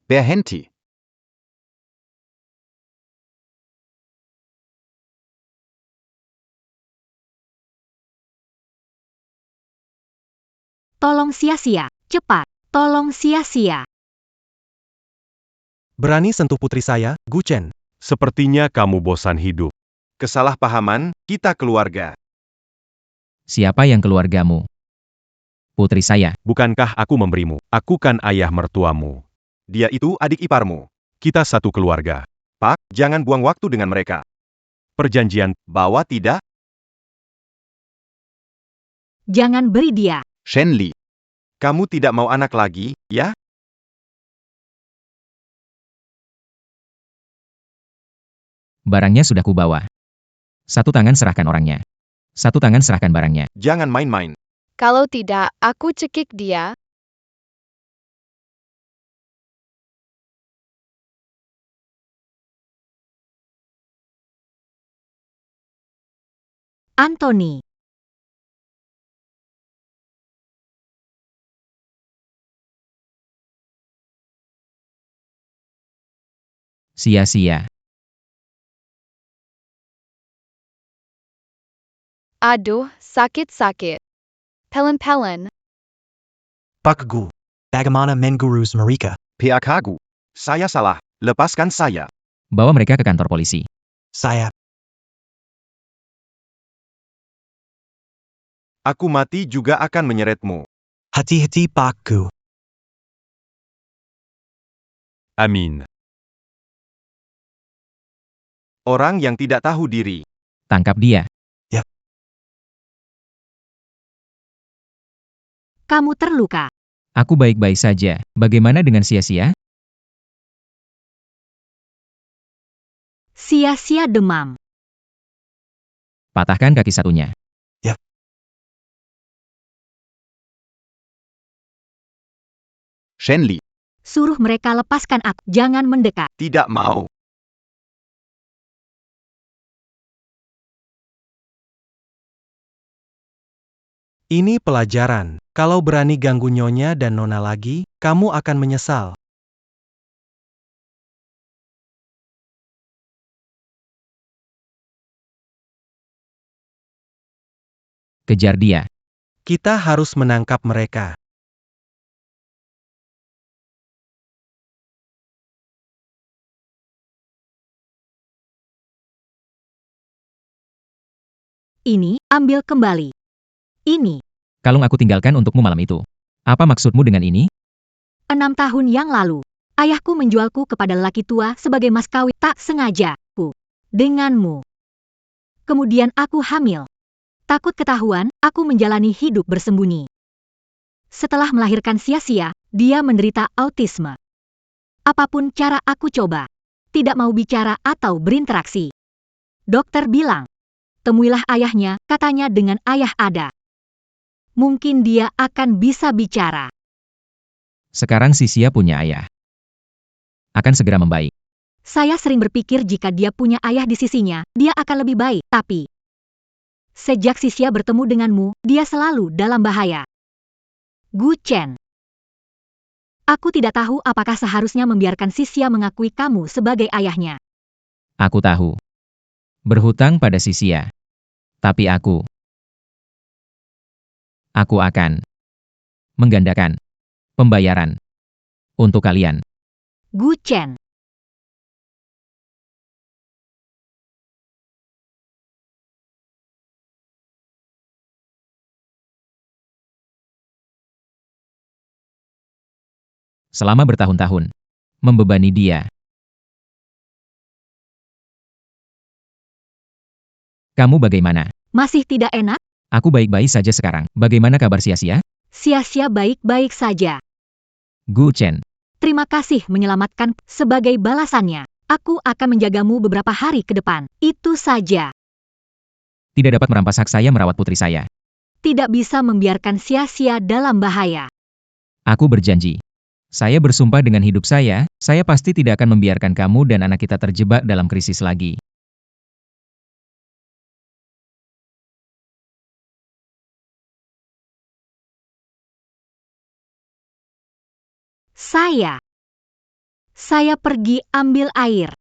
Berhenti, Tolong sia-sia, cepat. Tolong sia-sia. Berani sentuh putri saya, Gu Chen. Sepertinya kamu bosan hidup. Kesalahpahaman, kita keluarga. Siapa yang keluargamu? Putri saya. Bukankah aku memberimu? Aku kan ayah mertuamu. Dia itu adik iparmu. Kita satu keluarga. Pak, jangan buang waktu dengan mereka. Perjanjian, Bawa tidak? Jangan beri dia. Shenli, Kamu tidak mau anak lagi, ya? Barangnya sudah kubawa. Satu tangan serahkan orangnya. Satu tangan serahkan barangnya. Jangan main-main. Kalau tidak, aku cekik dia. Anthony. Sia-sia. Aduh, sakit-sakit. Pelen-pelen. Pak Gu. Bagaimana mengurus mereka? PAK Gu, Saya salah. Lepaskan saya. Bawa mereka ke kantor polisi. Saya. Aku mati juga akan menyeretmu. Hati-hati Pak Gu. amin. Orang yang tidak tahu diri. Tangkap dia. Kamu terluka. Aku baik-baik saja. Bagaimana dengan sia-sia? Sia-sia demam. Patahkan kaki satunya. Shenli, Suruh mereka lepaskan aku. Jangan mendekat. Tidak mau. Ini pelajaran. Kalau berani ganggu Nyonya dan Nona lagi, kamu akan menyesal. Kejar dia. Kita harus menangkap mereka. Ini, ambil kembali. Ini, Kalung aku tinggalkan untukmu malam itu. Apa maksudmu dengan ini? 6 tahun yang lalu. Ayahku menjualku kepada lelaki tua sebagai mas kawin tak sengaja. Denganmu. Kemudian aku hamil. Takut ketahuan, aku menjalani hidup bersembunyi. Setelah melahirkan sia-sia, dia menderita autisme. Apapun cara aku coba. Tidak mau bicara atau berinteraksi. Dokter bilang, temuilah ayahnya, katanya dengan ayah ada. Mungkin dia akan bisa bicara. Sekarang Sisia punya ayah. Akan segera membaik. Saya sering berpikir jika dia punya ayah di sisinya, dia akan lebih baik. Tapi, sejak Sisia bertemu denganmu, dia selalu dalam bahaya. Gu Chen. Aku tidak tahu apakah seharusnya membiarkan Sisia mengakui kamu sebagai ayahnya. Aku tahu. Berhutang pada Sisia. Tapi aku akan menggandakan pembayaran untuk kalian. Gu Chen. Selama bertahun-tahun. Membebani dia. Kamu bagaimana? Masih tidak enak? Aku baik-baik saja sekarang. Bagaimana kabar Sia-sia? Sia-sia baik-baik saja. Gu Chen. Terima kasih menyelamatkan. Sebagai balasannya, aku akan menjagamu beberapa hari ke depan. Itu saja. Tidak dapat merampas hak saya merawat putri saya. Tidak bisa membiarkan Sia-sia dalam bahaya. Aku berjanji. Saya bersumpah dengan hidup saya pasti tidak akan membiarkan kamu dan anak kita terjebak dalam krisis lagi. Saya pergi ambil air.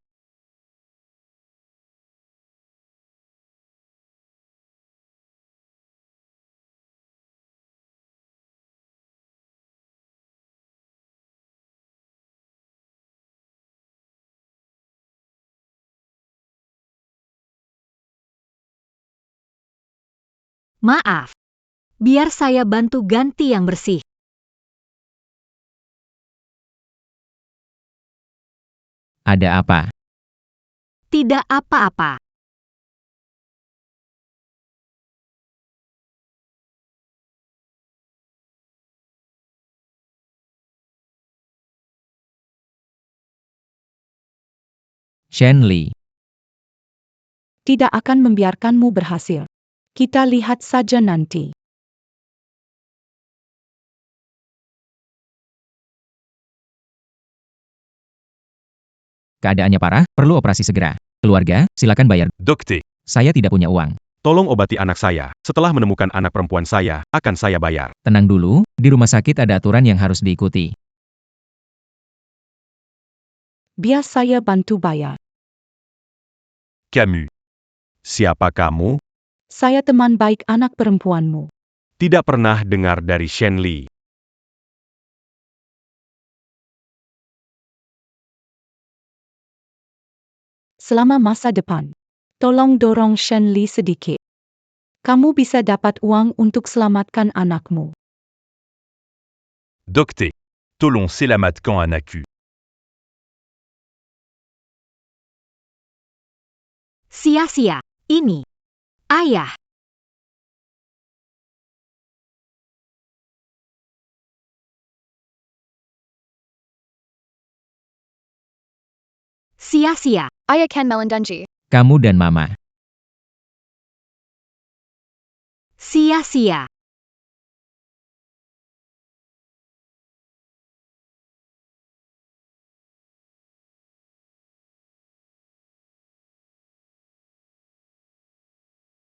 Maaf. Biar saya bantu ganti yang bersih. Ada apa? Tidak apa-apa. Shenli. Tidak akan membiarkanmu berhasil. Kita lihat saja nanti. Keadaannya parah, perlu operasi segera. Keluarga, silakan bayar. Dokter, Saya tidak punya uang. tolong obati anak saya. Setelah menemukan anak perempuan saya, akan saya bayar. Tenang dulu, di rumah sakit ada aturan yang harus diikuti. Biar saya bantu bayar. Camus. Siapa kamu? Saya teman baik anak perempuanmu. Tidak pernah dengar dari Shenli. Selama masa depan, tolong dorong Shenli sedikit. Kamu bisa dapat uang untuk selamatkan anakmu. Docteur. Tolong selamatkan anakku. Sia-sia. Ini. Ayah. Sia-sia. Ayah Ken Melendunji. Kamu dan Mama. Sia-sia.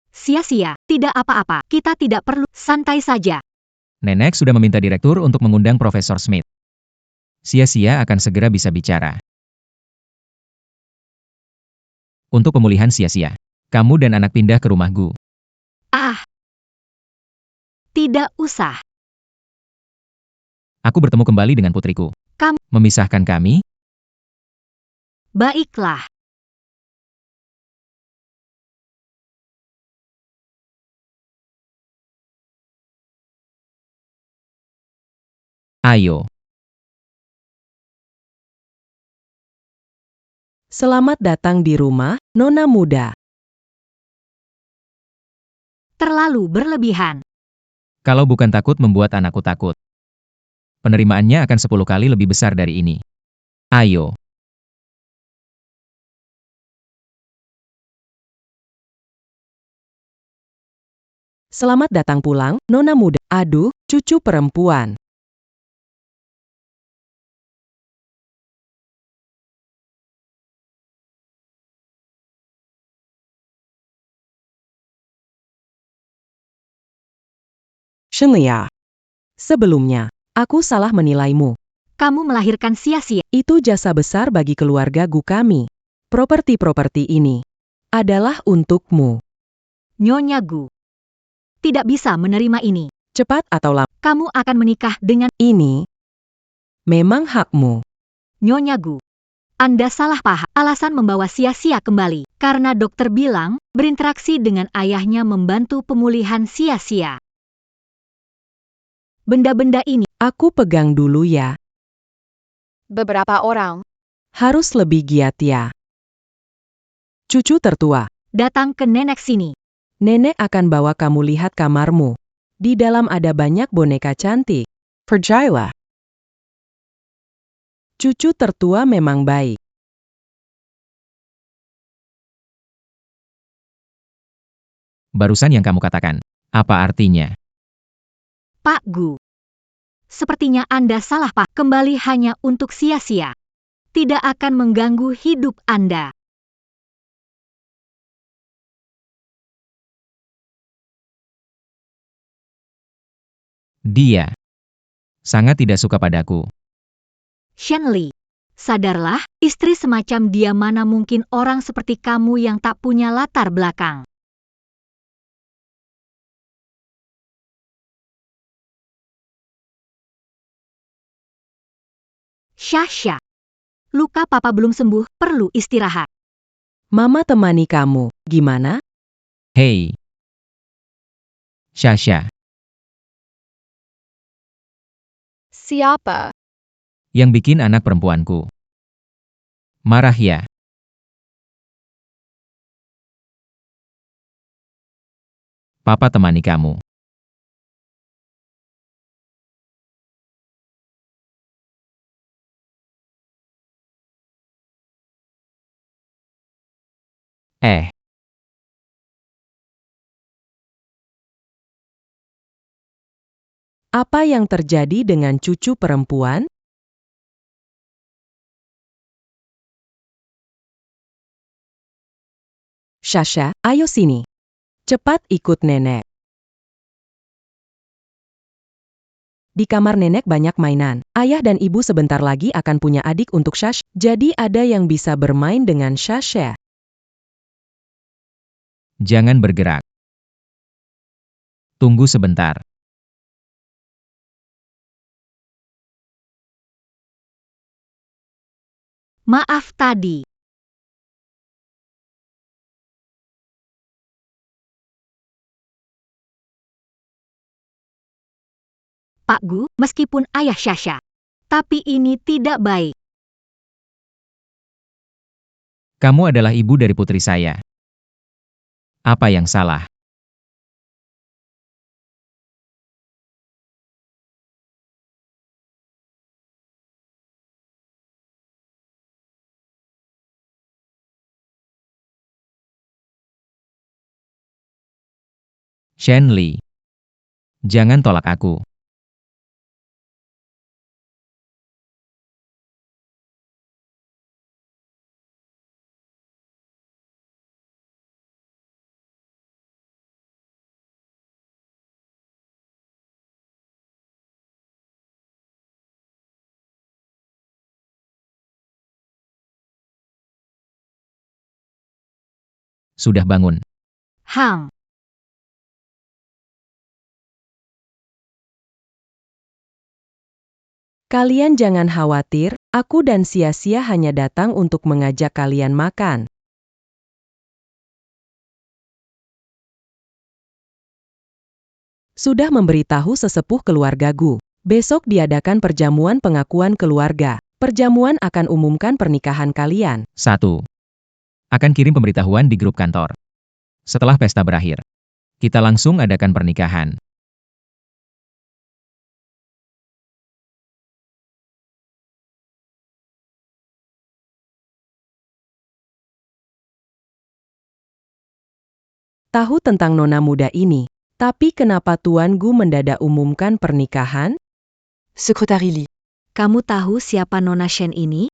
Sia-sia, tidak apa-apa. Kita tidak perlu, santai saja. Nenek sudah meminta direktur untuk mengundang Profesor Smith. Sia-sia akan segera bisa bicara. Untuk pemulihan sia-sia, kamu dan anak pindah ke rumah Gu. Ah. Tidak usah. Aku bertemu kembali dengan putriku. Memisahkan kami? Baiklah. Ayo. Selamat datang di rumah, Nona muda. Terlalu berlebihan. Kalau bukan takut membuat anakku takut. Penerimaannya akan 10 kali lebih besar dari ini. Ayo. Selamat datang pulang, Nona muda. Aduh, cucu perempuan. Shenlia. Sebelumnya, aku salah menilaimu. Kamu melahirkan sia-sia. Itu jasa besar bagi keluarga Gu kami. Properti-properti ini adalah untukmu. Nyonya Gu. Tidak bisa menerima ini. Cepat atau lambat, Kamu akan menikah dengan ini memang hakmu. Nyonya Gu. Anda salah paham. Alasan membawa sia-sia kembali. Karena dokter bilang, berinteraksi dengan ayahnya membantu pemulihan sia-sia. Benda-benda ini. Aku pegang dulu ya. Beberapa orang. Harus lebih giat ya. Cucu tertua. Datang ke nenek sini. Nenek akan bawa kamu lihat kamarmu. Di dalam ada banyak boneka cantik. Percayalah. Cucu tertua memang baik. Barusan yang kamu katakan. Apa artinya? Pak Gu. Sepertinya Anda salah Pak. Kembali hanya untuk sia-sia. Tidak akan mengganggu hidup Anda. Dia sangat tidak suka padaku. Shenli. Sadarlah, istri semacam dia mana mungkin orang seperti kamu yang tak punya latar belakang. Syasha. Luka papa belum sembuh, perlu istirahat. Mama temani kamu, gimana? Hei. Syasha, Siapa? yang bikin anak perempuanku marah ya? Papa temani kamu. Apa yang terjadi dengan cucu perempuan? Syasha, ayo sini. Cepat ikut nenek. Di kamar nenek banyak mainan. Ayah dan ibu sebentar lagi akan punya adik untuk Syasha. Jadi ada yang bisa bermain dengan Syasha. Jangan bergerak. Tunggu sebentar. Maaf tadi. Pak Gu, meskipun ayah Syasha. Tapi ini tidak baik. Kamu adalah ibu dari putri saya. Apa yang salah? Shenli. Jangan tolak aku. Sudah bangun. Hang. Kalian jangan khawatir, aku dan Sia-Sia hanya datang untuk mengajak kalian makan. Sudah memberitahu sesepuh keluarga Gu. Besok diadakan perjamuan pengakuan keluarga. Perjamuan akan umumkan pernikahan kalian. 1. Akan kirim pemberitahuan di grup kantor. Setelah pesta berakhir, kita langsung adakan pernikahan. Tahu tentang nona muda ini. Tapi kenapa Tuan Gu mendadak umumkan pernikahan? Secretary Lee. Kamu tahu siapa Nona Shen ini?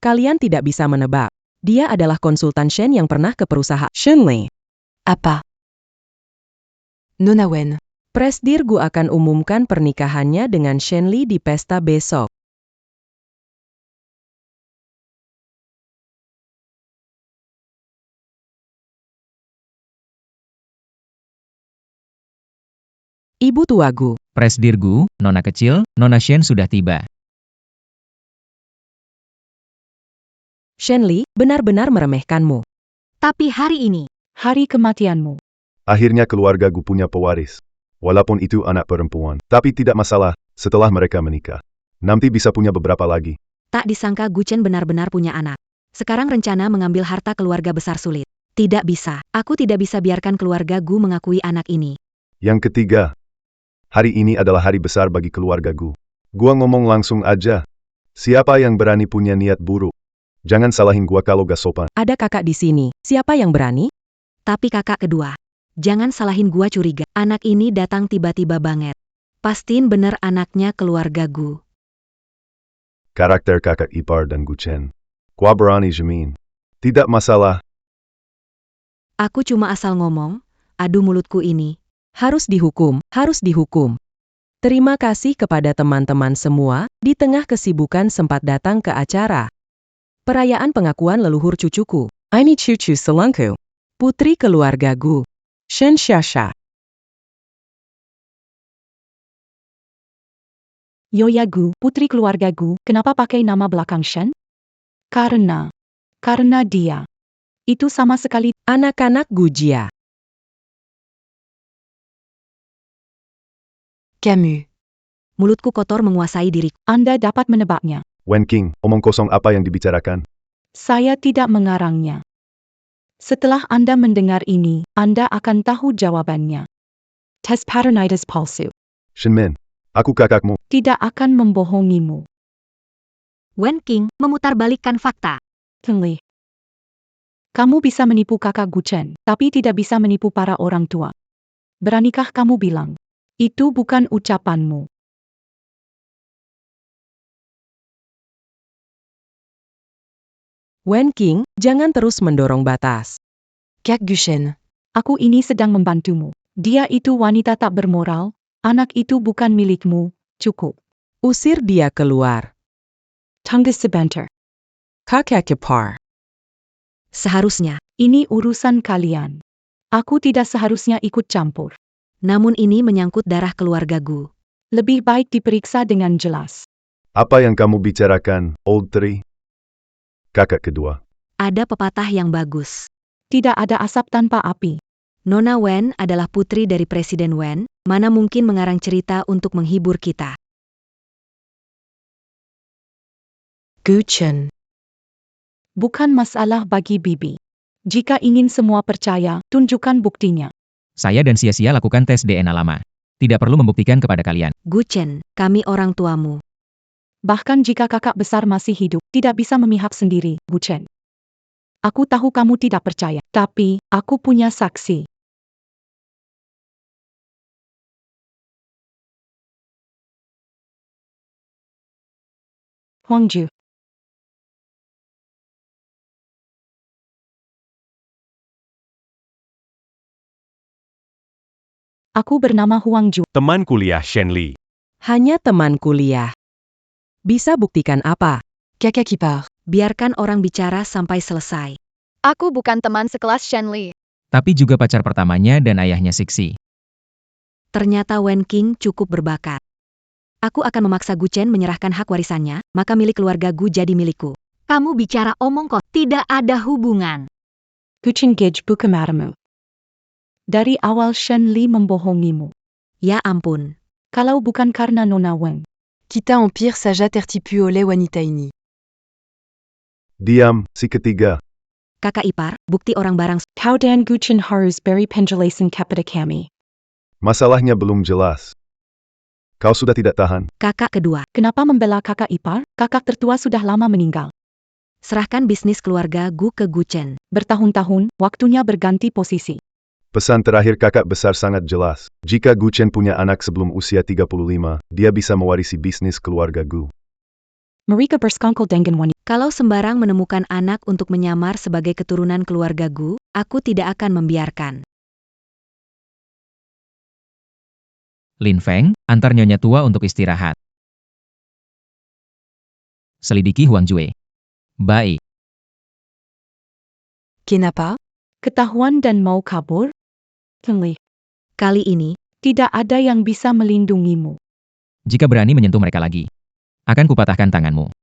Kalian tidak bisa menebak. Dia adalah konsultan Shen yang pernah ke perusahaan Shenli. Apa? Nona Wen. Presdir Gu akan umumkan pernikahannya dengan Shenli di pesta besok. Ibu tua Gu. Presdir Gu, Nona kecil, Nona Shen sudah tiba. Shenli, benar-benar meremehkanmu. Tapi hari ini, Hari kematianmu. Akhirnya keluarga Gu punya pewaris. Walaupun itu anak perempuan. Tapi tidak masalah, setelah mereka menikah. Nanti bisa punya beberapa lagi. tak disangka Gu Chen benar-benar punya anak. Sekarang rencana mengambil harta keluarga besar sulit. Tidak bisa, aku tidak bisa biarkan keluarga Gu mengakui anak ini. Yang ketiga, hari ini adalah hari besar bagi keluarga Gu. Gua ngomong langsung aja. Siapa yang berani punya niat buruk? Jangan salahin gua kalau gak sopan. Ada kakak di sini. Siapa yang berani? Tapi kakak kedua, jangan salahin gua curiga. Anak ini datang tiba-tiba banget. Pastiin bener anaknya keluarga Gu. Karakter kakak ipar dan Gu Chen. Gua berani jamin. Tidak masalah. Aku cuma asal ngomong, adu mulutku ini. Harus dihukum, harus dihukum. Terima kasih kepada teman-teman semua, di tengah kesibukan sempat datang ke acara. Perayaan pengakuan leluhur cucuku. Ini cucu selangku. Putri keluarga Gu. Shen Xiaxia. Yoya Gu, putri keluarga Gu, kenapa pakai nama belakang Shen? Karena dia. Itu sama sekali. Anak-anak Gu Jia. Camus. Mulutku kotor menguasai diriku. Anda dapat menebaknya. Wen King, omong kosong apa yang dibicarakan? Saya tidak mengarangnya. Setelah Anda mendengar ini, Anda akan tahu jawabannya. Tes paternitas palsu. Shenmin, aku kakakmu. Tidak akan membohongimu. Wen King memutarbalikkan fakta. Tenli. Kamu bisa menipu kakak Gu Chen, tapi tidak bisa menipu para orang tua. Beranikah kamu bilang? Itu bukan ucapanmu. Wen King, jangan terus mendorong batas. Kak Gu Shen. Aku ini sedang membantumu. Dia itu wanita tak bermoral, anak itu bukan milikmu, cukup. Usir dia keluar. Tunggis sebentar. Kakak ipar. Seharusnya, Ini urusan kalian. Aku tidak seharusnya ikut campur. namun ini menyangkut darah keluarga Gu. Lebih baik diperiksa dengan jelas. Apa yang kamu bicarakan, Old Tree? Kakak kedua. Ada pepatah yang bagus. Tidak ada asap tanpa api. Nona Wen adalah putri dari Presiden Wen, mana mungkin mengarang cerita untuk menghibur kita. Gu Chen. Bukan masalah bagi Bibi. Jika ingin semua percaya, tunjukkan buktinya. Saya dan Sia-Sia lakukan tes DNA lama. Tidak perlu membuktikan kepada kalian. Gu Chen, kami orang tuamu. Bahkan jika kakak besar masih hidup, tidak bisa memihak sendiri, Gu Chen. Aku tahu kamu tidak percaya, tapi aku punya saksi. Huangju. Aku bernama Huangju. Teman kuliah Shenli. Hanya teman kuliah. Bisa buktikan apa? Caca qui part. Biarkan orang bicara sampai selesai. Aku bukan teman sekelas Shenli. Tapi juga pacar pertamanya dan ayahnya Sixi. Ternyata Wen Qing cukup berbakat. Aku akan memaksa Gu Chen menyerahkan hak warisannya, maka milik keluarga Gu jadi milikku. Kamu bicara omong kok, tidak ada hubungan. Guchen Gej buka matamu. Dari awal Shenli membohongimu. Ya ampun. Kalau bukan karena Nona Wen. Kita empire saja tertipu oleh wanita ini. Diam, si ketiga. Kakak ipar, bukti orang barang. Kau dan Guchen harus beri penjelasan kepada kami. Masalahnya belum jelas. Kau sudah tidak tahan. Kakak kedua, Kenapa membela kakak ipar? Kakak tertua sudah lama meninggal. serahkan bisnis keluarga Gu ke Gu Chen. Bertahun-tahun, waktunya berganti posisi. Pesan terakhir kakak besar sangat jelas. Jika Gu Chen punya anak sebelum usia 35, dia bisa mewarisi bisnis keluarga Gu. Mereka bersekongkol dengan wanita. Kalau sembarang menemukan anak untuk menyamar sebagai keturunan keluarga Gu, aku tidak akan membiarkan. Lin Feng, antar nyonya tua untuk istirahat. Selidiki Huang Jue. Baik. Kenapa? Ketahuan dan mau kabur? Shenli, Kali ini, tidak ada yang bisa melindungimu. Jika berani menyentuh mereka lagi, akan kupatahkan tanganmu.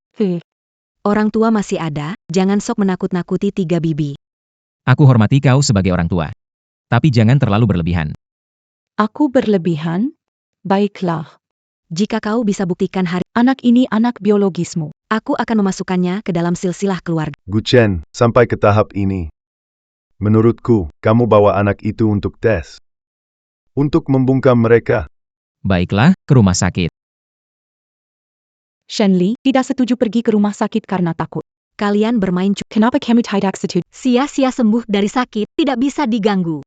orang tua masih ada, jangan sok menakut-nakuti tiga bibi. Aku hormati kau sebagai orang tua. Tapi jangan terlalu berlebihan. Aku berlebihan? Baiklah. Jika kau bisa buktikan hari, Anak ini anak biologismu. aku akan memasukkannya ke dalam silsilah keluarga. Gu Chen, sampai ke tahap ini. Menurutku, kamu bawa anak itu untuk tes. Untuk membungkam mereka. Baiklah, ke rumah sakit. Shenli tidak setuju pergi ke rumah sakit karena takut. Kalian bermain Kenapa kamu tidak setuju? sia-sia sembuh dari sakit, tidak bisa diganggu.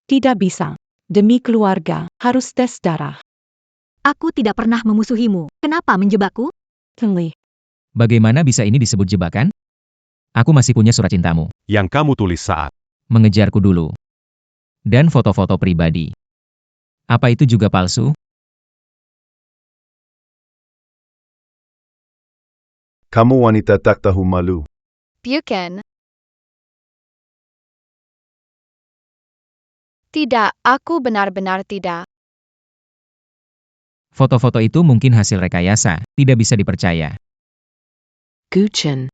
Tidak bisa. Demi keluarga, harus tes darah. Aku tidak pernah memusuhimu. Kenapa menjebakku? Shenli, Bagaimana bisa ini disebut jebakan? Aku masih punya surat cintamu. Yang kamu tulis saat Mengejarku dulu. Dan foto-foto pribadi. Apa itu juga palsu? Kamu wanita tak tahu malu. Bukan. Tidak, aku benar-benar tidak. Foto-foto itu mungkin hasil rekayasa, tidak bisa dipercaya. Guchen.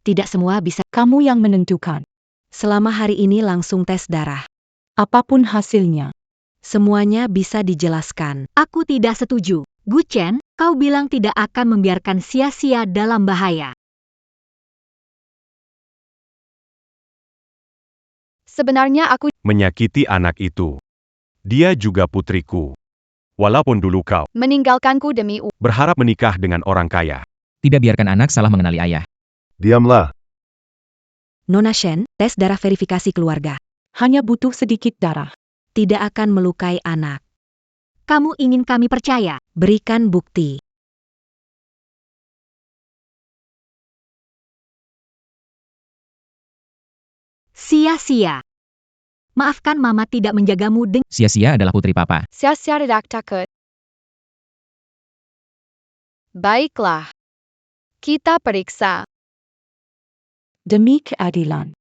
Tidak semua bisa. kamu yang menentukan. Selama hari ini langsung tes darah. Apapun hasilnya. Semuanya bisa dijelaskan. Aku tidak setuju. Gu Chen, kau bilang tidak akan membiarkan sia-sia dalam bahaya. Sebenarnya aku menyakiti anak itu. Dia juga putriku. Walaupun dulu kau meninggalkanku demi berharap menikah dengan orang kaya. Tidak biarkan anak salah mengenali ayah. Diamlah. Nona Shen, tes darah verifikasi keluarga. Hanya butuh sedikit darah. Tidak akan melukai anak. Kamu ingin kami percaya? Berikan bukti. Sia-sia. Maafkan Mama tidak menjagamu dengan Sia-sia adalah putri papa. sia-sia tidak takut. Baiklah. Kita periksa. Demi keadilan.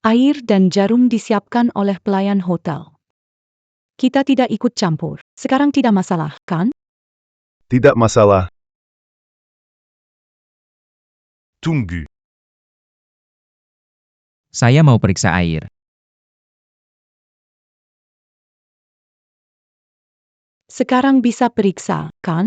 Air dan jarum disiapkan oleh pelayan hotel. Kita tidak ikut campur. Sekarang tidak masalah, kan? Tidak masalah. Tunggu. Saya mau periksa air. Sekarang bisa periksa, kan?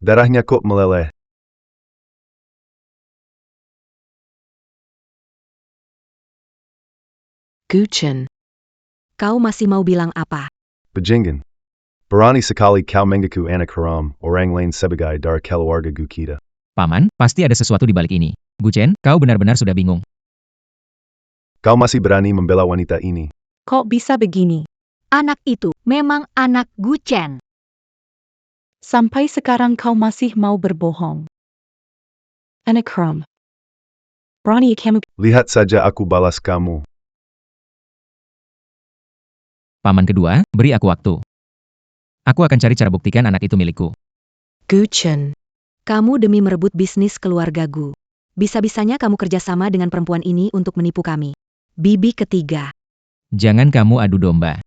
Darahnya kok meleleh. Guchen. kau masih mau bilang apa? Bejenggen. Berani sekali kau mengaku anak haram, orang lain sebagai dari keluarga gu kita. Paman, pasti ada sesuatu di balik ini. Bu Chen, kau benar-benar sudah bingung. Kau masih berani membela wanita ini. Kok bisa begini? Anak itu memang anak Gu Chen. Sampai sekarang kau masih mau berbohong. Anak haram. Berani kamu. Lihat saja aku balas kamu. Paman kedua, beri aku waktu. Aku akan cari cara buktikan anak itu milikku. Gu Chen. Kamu demi merebut bisnis keluarga Gu. Bisa-bisanya kamu kerjasama dengan perempuan ini untuk menipu kami. Bibi ketiga. Jangan kamu adu domba.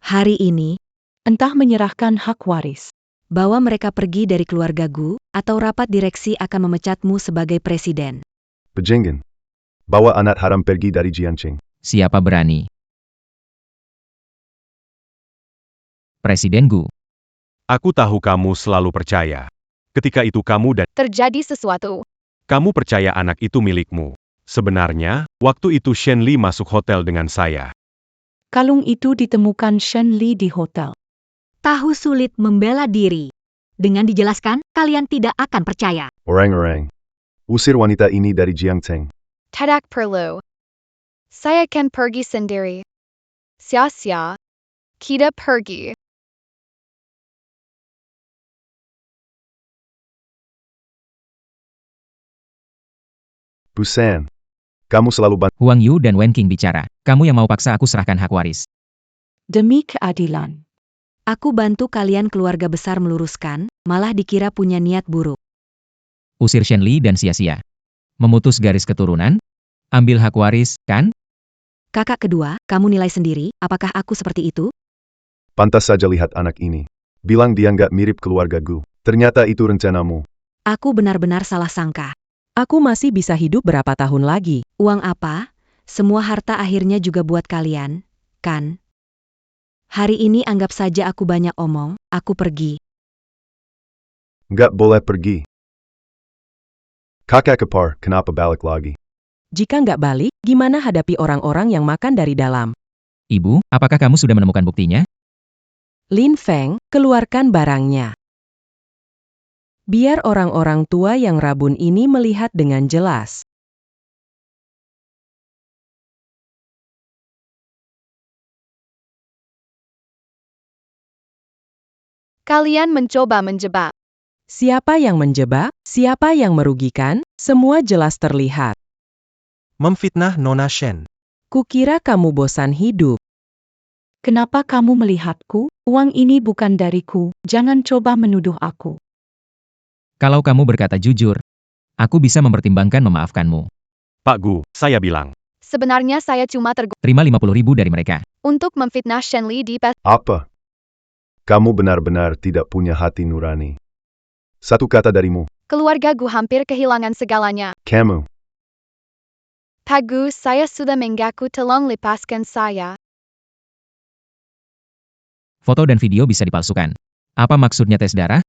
Hari ini, Entah menyerahkan hak waris. bawa mereka pergi dari keluarga Gu, atau rapat direksi akan memecatmu sebagai presiden. Bejenggan. Bawa anak haram pergi dari Jiangqing. Siapa berani? Presiden Gu. Aku tahu kamu selalu percaya. Ketika itu kamu dan Terjadi sesuatu. kamu percaya anak itu milikmu. Sebenarnya, waktu itu Shen Li masuk hotel dengan saya. Kalung itu ditemukan Shen Li di hotel. Tahu sulit membela diri. Dengan dijelaskan, kalian tidak akan percaya. Orang-orang. Usir wanita ini dari Jiangqing. Tidak perlu. Saya akan pergi sendiri. Sia-sia. Kita pergi. Busan. Kamu selalu bantu. Huang Yu dan Wen Qing bicara. Kamu yang mau paksa aku serahkan hak waris. Demi keadilan. Aku bantu kalian keluarga besar meluruskan, malah dikira punya niat buruk. Usir Shen Li dan sia-sia. Memutus garis keturunan? Ambil hak waris, kan? Kakak kedua, kamu nilai sendiri, apakah aku seperti itu? Pantas saja lihat anak ini. Bilang dia nggak mirip keluarga Gu. Ternyata itu rencanamu. Aku benar-benar salah sangka. Aku masih bisa hidup berapa tahun lagi. Uang apa? Semua harta akhirnya juga buat kalian, kan? Hari ini anggap saja aku banyak omong, aku pergi. Nggak boleh pergi. Kakak kepar, kenapa balik lagi? Jika nggak balik, gimana hadapi orang-orang yang makan dari dalam? Ibu, apakah kamu sudah menemukan buktinya? Lin Feng, keluarkan barangnya. Biar orang-orang tua yang rabun ini melihat dengan jelas. Kalian mencoba menjebak. Siapa yang menjebak, siapa yang merugikan, semua jelas terlihat. Memfitnah Nona Shen. Kukira kamu bosan hidup. Kenapa kamu melihatku? Uang ini bukan dariku. Jangan coba menuduh aku. Kalau kamu berkata jujur, aku bisa mempertimbangkan memaafkanmu. Pak Gu, saya bilang. Sebenarnya saya cuma Terima 50.000 dari mereka. untuk memfitnah Shen Li di Apa? Kamu benar-benar tidak punya hati nurani. Satu kata darimu. keluarga Gu hampir kehilangan segalanya. Kamu. Pak Gu, saya sudah mengaku, tolong lepaskan saya. Foto dan video bisa dipalsukan. Apa maksudnya tes darah?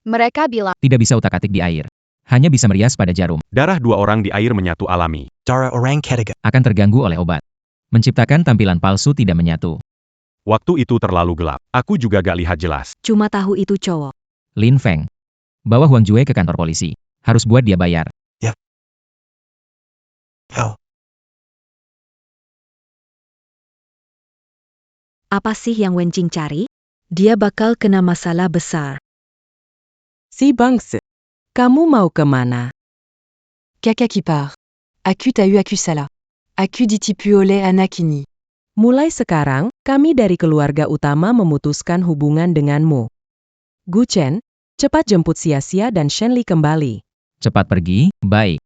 Mereka bilang, Tidak bisa utak-atik di air. Hanya bisa merias pada jarum. Darah dua orang di air menyatu alami. Dara orang ketiga. Akan terganggu oleh obat. Menciptakan tampilan palsu tidak menyatu. Waktu itu terlalu gelap. Aku juga gak lihat jelas. Cuma tahu itu cowok. Lin Feng. Bawa Huang Jue ke kantor polisi. Harus buat dia bayar. Oh. Apa sih yang Wen Qing cari? Dia bakal kena masalah besar. Si bangsa. Kamu mau kemana? Caca qui part. Accu t'a eu accusala. Accu diti puole anakini. Mulai sekarang, kami dari keluarga utama memutuskan hubungan denganmu. Gu Chen, cepat jemput Sia-Sia dan Shen Li kembali. Cepat pergi, baik.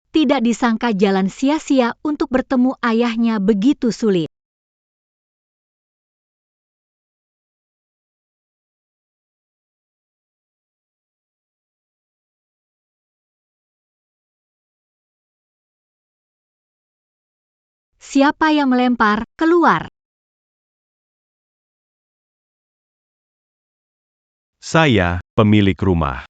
Tidak disangka jalan sia-sia untuk bertemu ayahnya begitu sulit. Siapa yang melempar, keluar. Saya, pemilik rumah.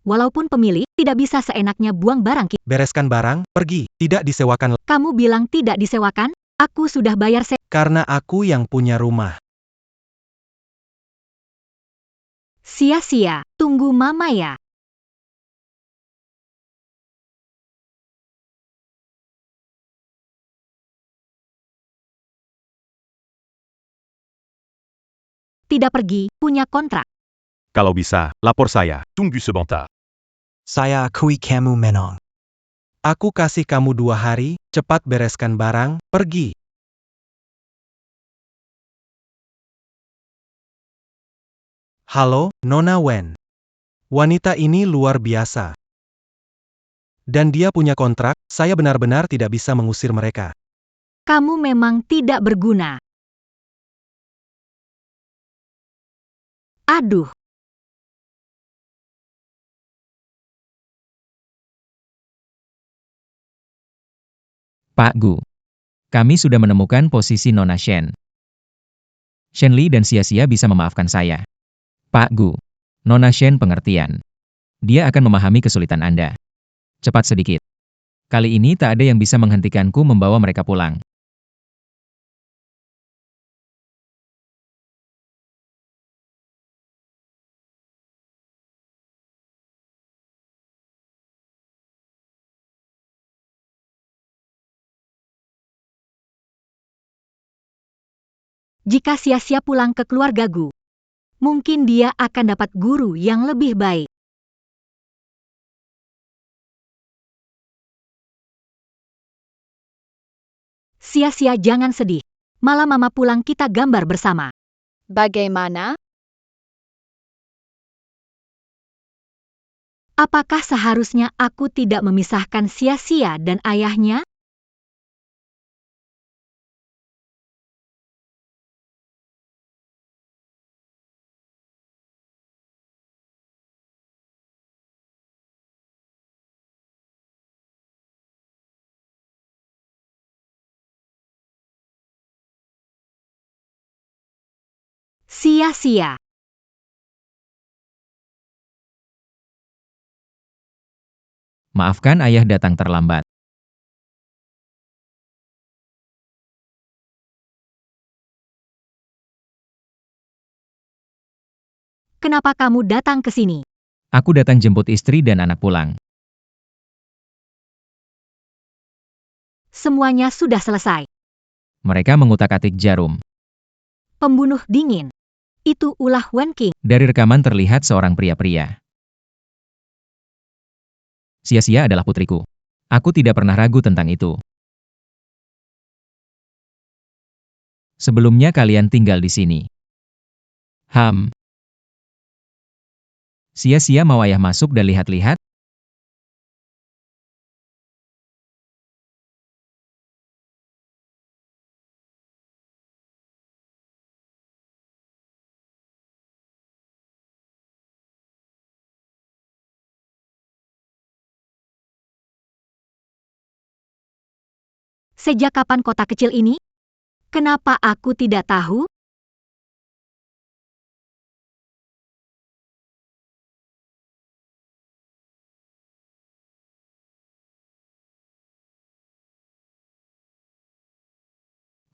Walaupun pemilik, tidak bisa seenaknya buang barang kita. Bereskan barang, pergi, tidak disewakan. Kamu bilang tidak disewakan? Aku sudah bayar Karena aku yang punya rumah. sia-sia. Tunggu mama ya. Tidak pergi, punya kontrak. Kalau bisa, lapor saya. Tunggu sebentar. Saya akui kamu menang. Aku kasih kamu 2 hari, cepat bereskan barang, pergi. Halo, Nona Wen. Wanita ini luar biasa. Dan dia punya kontrak, saya benar-benar tidak bisa mengusir mereka. Kamu memang tidak berguna. Aduh. Pak Gu. Kami sudah menemukan posisi Nona Shen. Shenli dan Sia-Sia bisa memaafkan saya. Pak Gu. Nona Shen pengertian. Dia akan memahami kesulitan Anda. Cepat sedikit. Kali ini tak ada yang bisa menghentikanku membawa mereka pulang. Jika sia-sia pulang ke keluarga Gu, mungkin dia akan dapat guru yang lebih baik. Sia-sia jangan sedih. Malam mama pulang kita gambar bersama. Bagaimana? Apakah seharusnya aku tidak memisahkan sia-sia dan ayahnya? Sia-sia. Maafkan ayah datang terlambat. Kenapa kamu datang ke sini? Aku datang jemput istri dan anak pulang. Semuanya sudah selesai. Mereka mengutak-atik jarum. Pembunuh dingin. Itu ulah Wen King. Dari rekaman terlihat seorang pria-pria. Sia-sia adalah putriku. Aku tidak pernah ragu tentang itu. Sebelumnya kalian tinggal di sini. Sia-sia mau ayah masuk dan lihat-lihat? Sejak kapan kota kecil ini? Kenapa aku tidak tahu?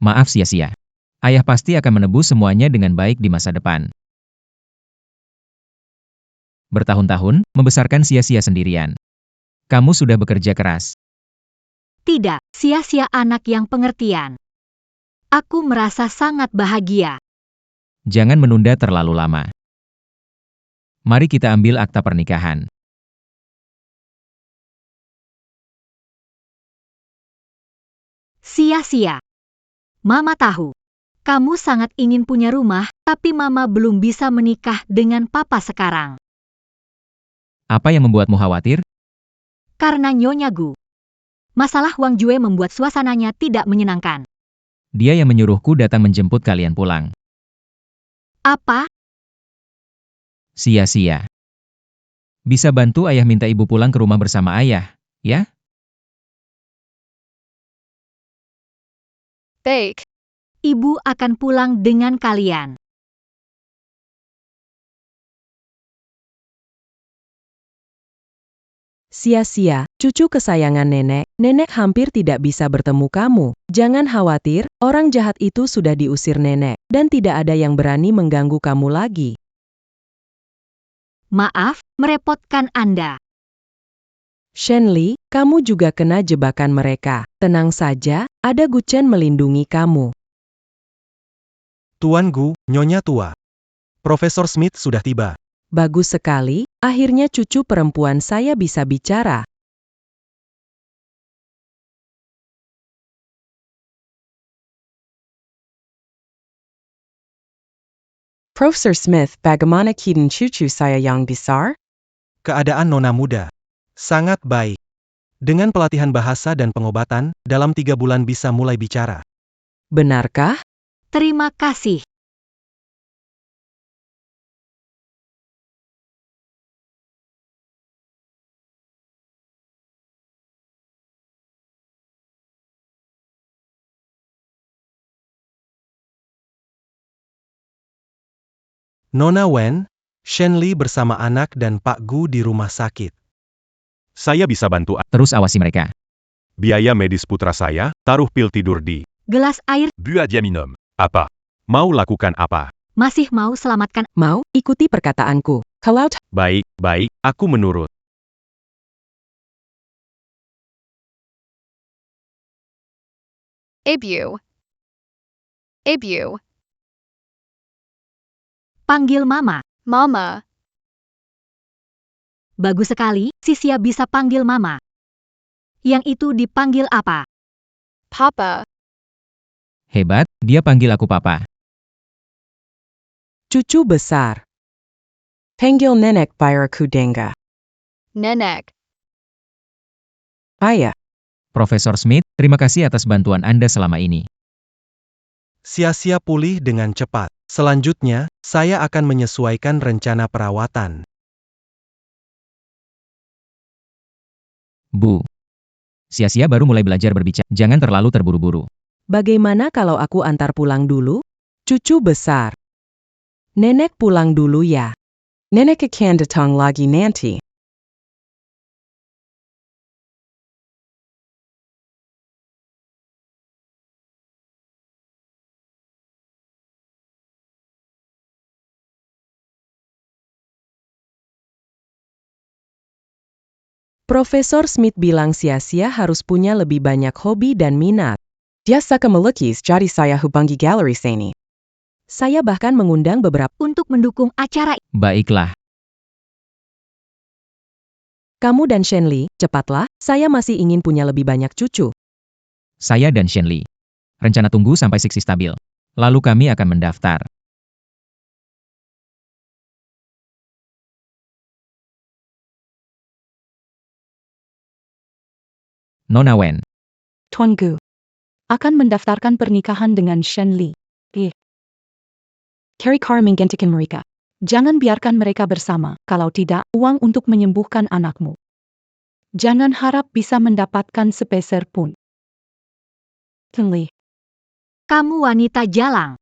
Maaf sia-sia. Ayah pasti akan menebus semuanya dengan baik di masa depan. Bertahun-tahun, membesarkan sia-sia sendirian. Kamu sudah bekerja keras. Tidak, sia-sia anak yang pengertian. Aku merasa sangat bahagia. Jangan menunda terlalu lama. Mari kita ambil akta pernikahan. Sia-sia. Mama tahu. Kamu sangat ingin punya rumah, tapi Mama belum bisa menikah dengan Papa sekarang. Apa yang membuatmu khawatir? Karena Nyonya Gu. Masalah Wang Jue membuat suasananya tidak menyenangkan. Dia yang menyuruhku datang menjemput kalian pulang. Apa? Sia-sia. Bisa bantu ayah minta ibu pulang ke rumah bersama ayah, ya? Baik. Ibu akan pulang dengan kalian. Sia-sia, cucu kesayangan nenek, nenek hampir tidak bisa bertemu kamu. Jangan khawatir, orang jahat itu sudah diusir nenek, dan tidak ada yang berani mengganggu kamu lagi. Maaf, merepotkan Anda. Shenli, kamu juga kena jebakan mereka. Tenang saja, ada Guchen melindungi kamu. Tuan Gu, Nyonya tua. Profesor Smith sudah tiba. Bagus sekali, akhirnya cucu perempuan saya bisa bicara. Profesor Smith, bagaimana keadaan cucu saya yang besar? Keadaan Nona muda. Sangat baik. Dengan pelatihan bahasa dan pengobatan, dalam 3 bulan bisa mulai bicara. Benarkah? Terima kasih. Nona Wen, Shenli bersama anak dan Pak Gu di rumah sakit. Saya bisa bantu. Terus awasi mereka. Biaya medis putra saya, taruh pil tidur di Gelas air, Bu aja minum. Apa? Mau lakukan apa? masih mau selamatkan. Mau, ikuti perkataanku. Kalau Baik, baik, aku menurut. Ibu. Ibu. Panggil Mama. Mama. Bagus sekali, Sisia bisa panggil Mama. Yang itu dipanggil apa? Papa. Hebat, dia panggil aku papa. cucu besar. Panggil nenek biarku denga. Nenek. Ayah. Profesor Smith, terima kasih atas bantuan Anda selama ini. Sia-sia pulih dengan cepat. Selanjutnya, saya akan menyesuaikan rencana perawatan. Bu. Sia-sia baru mulai belajar berbicara. Jangan terlalu terburu-buru. Bagaimana kalau aku antar pulang dulu? Cucu besar. Nenek pulang dulu ya. Nenek akan datang lagi nanti. Profesor Smith bilang sia-sia harus punya lebih banyak hobi dan minat. Dia suka melukis, jadi saya hubungi galeri seni. Saya bahkan mengundang beberapa Untuk mendukung acara. Baiklah. kamu dan Shenli, cepatlah, saya masih ingin punya lebih banyak cucu. Saya dan Shenli. Rencana tunggu sampai Siksi stabil. Lalu kami akan mendaftar. Nona Wen. Tuan Gu akan mendaftarkan pernikahan dengan Shenli. Carrie Carr menggantikan mereka. Jangan biarkan mereka bersama, kalau tidak, uang untuk menyembuhkan anakmu. Jangan harap bisa mendapatkan sepeser pun. Shenli, Kamu wanita jalang.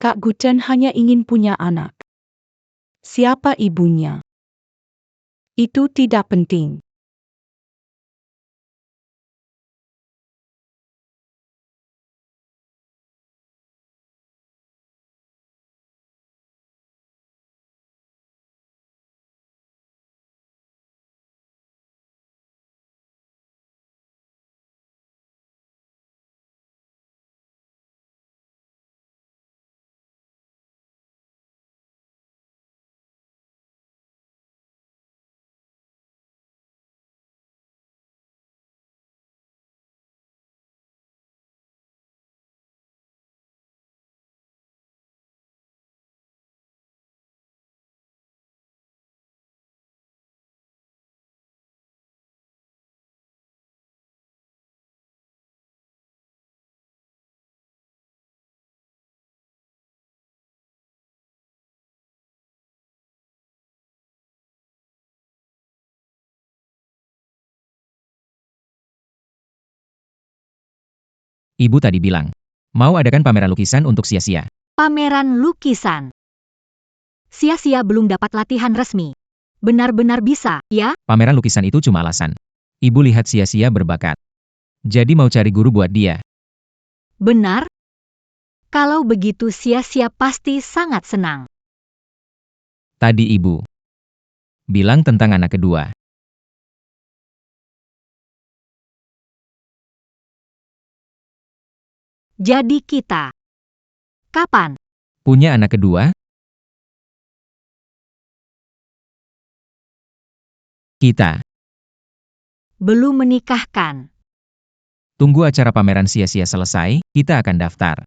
Kak Guchen hanya ingin punya anak. Siapa ibunya? Itu tidak penting. Ibu tadi bilang, mau adakan pameran lukisan untuk sia-sia. Pameran lukisan. Sia-sia belum dapat latihan resmi. Benar-benar bisa, ya? Pameran lukisan itu cuma alasan. Ibu lihat sia-sia berbakat. Jadi mau cari guru buat dia. Benar? Kalau begitu sia-sia pasti sangat senang. Tadi ibu bilang tentang anak kedua. Jadi kita kapan? Punya anak kedua? Kita Belum menikahkan. tunggu acara pameran sia-sia selesai, kita akan daftar.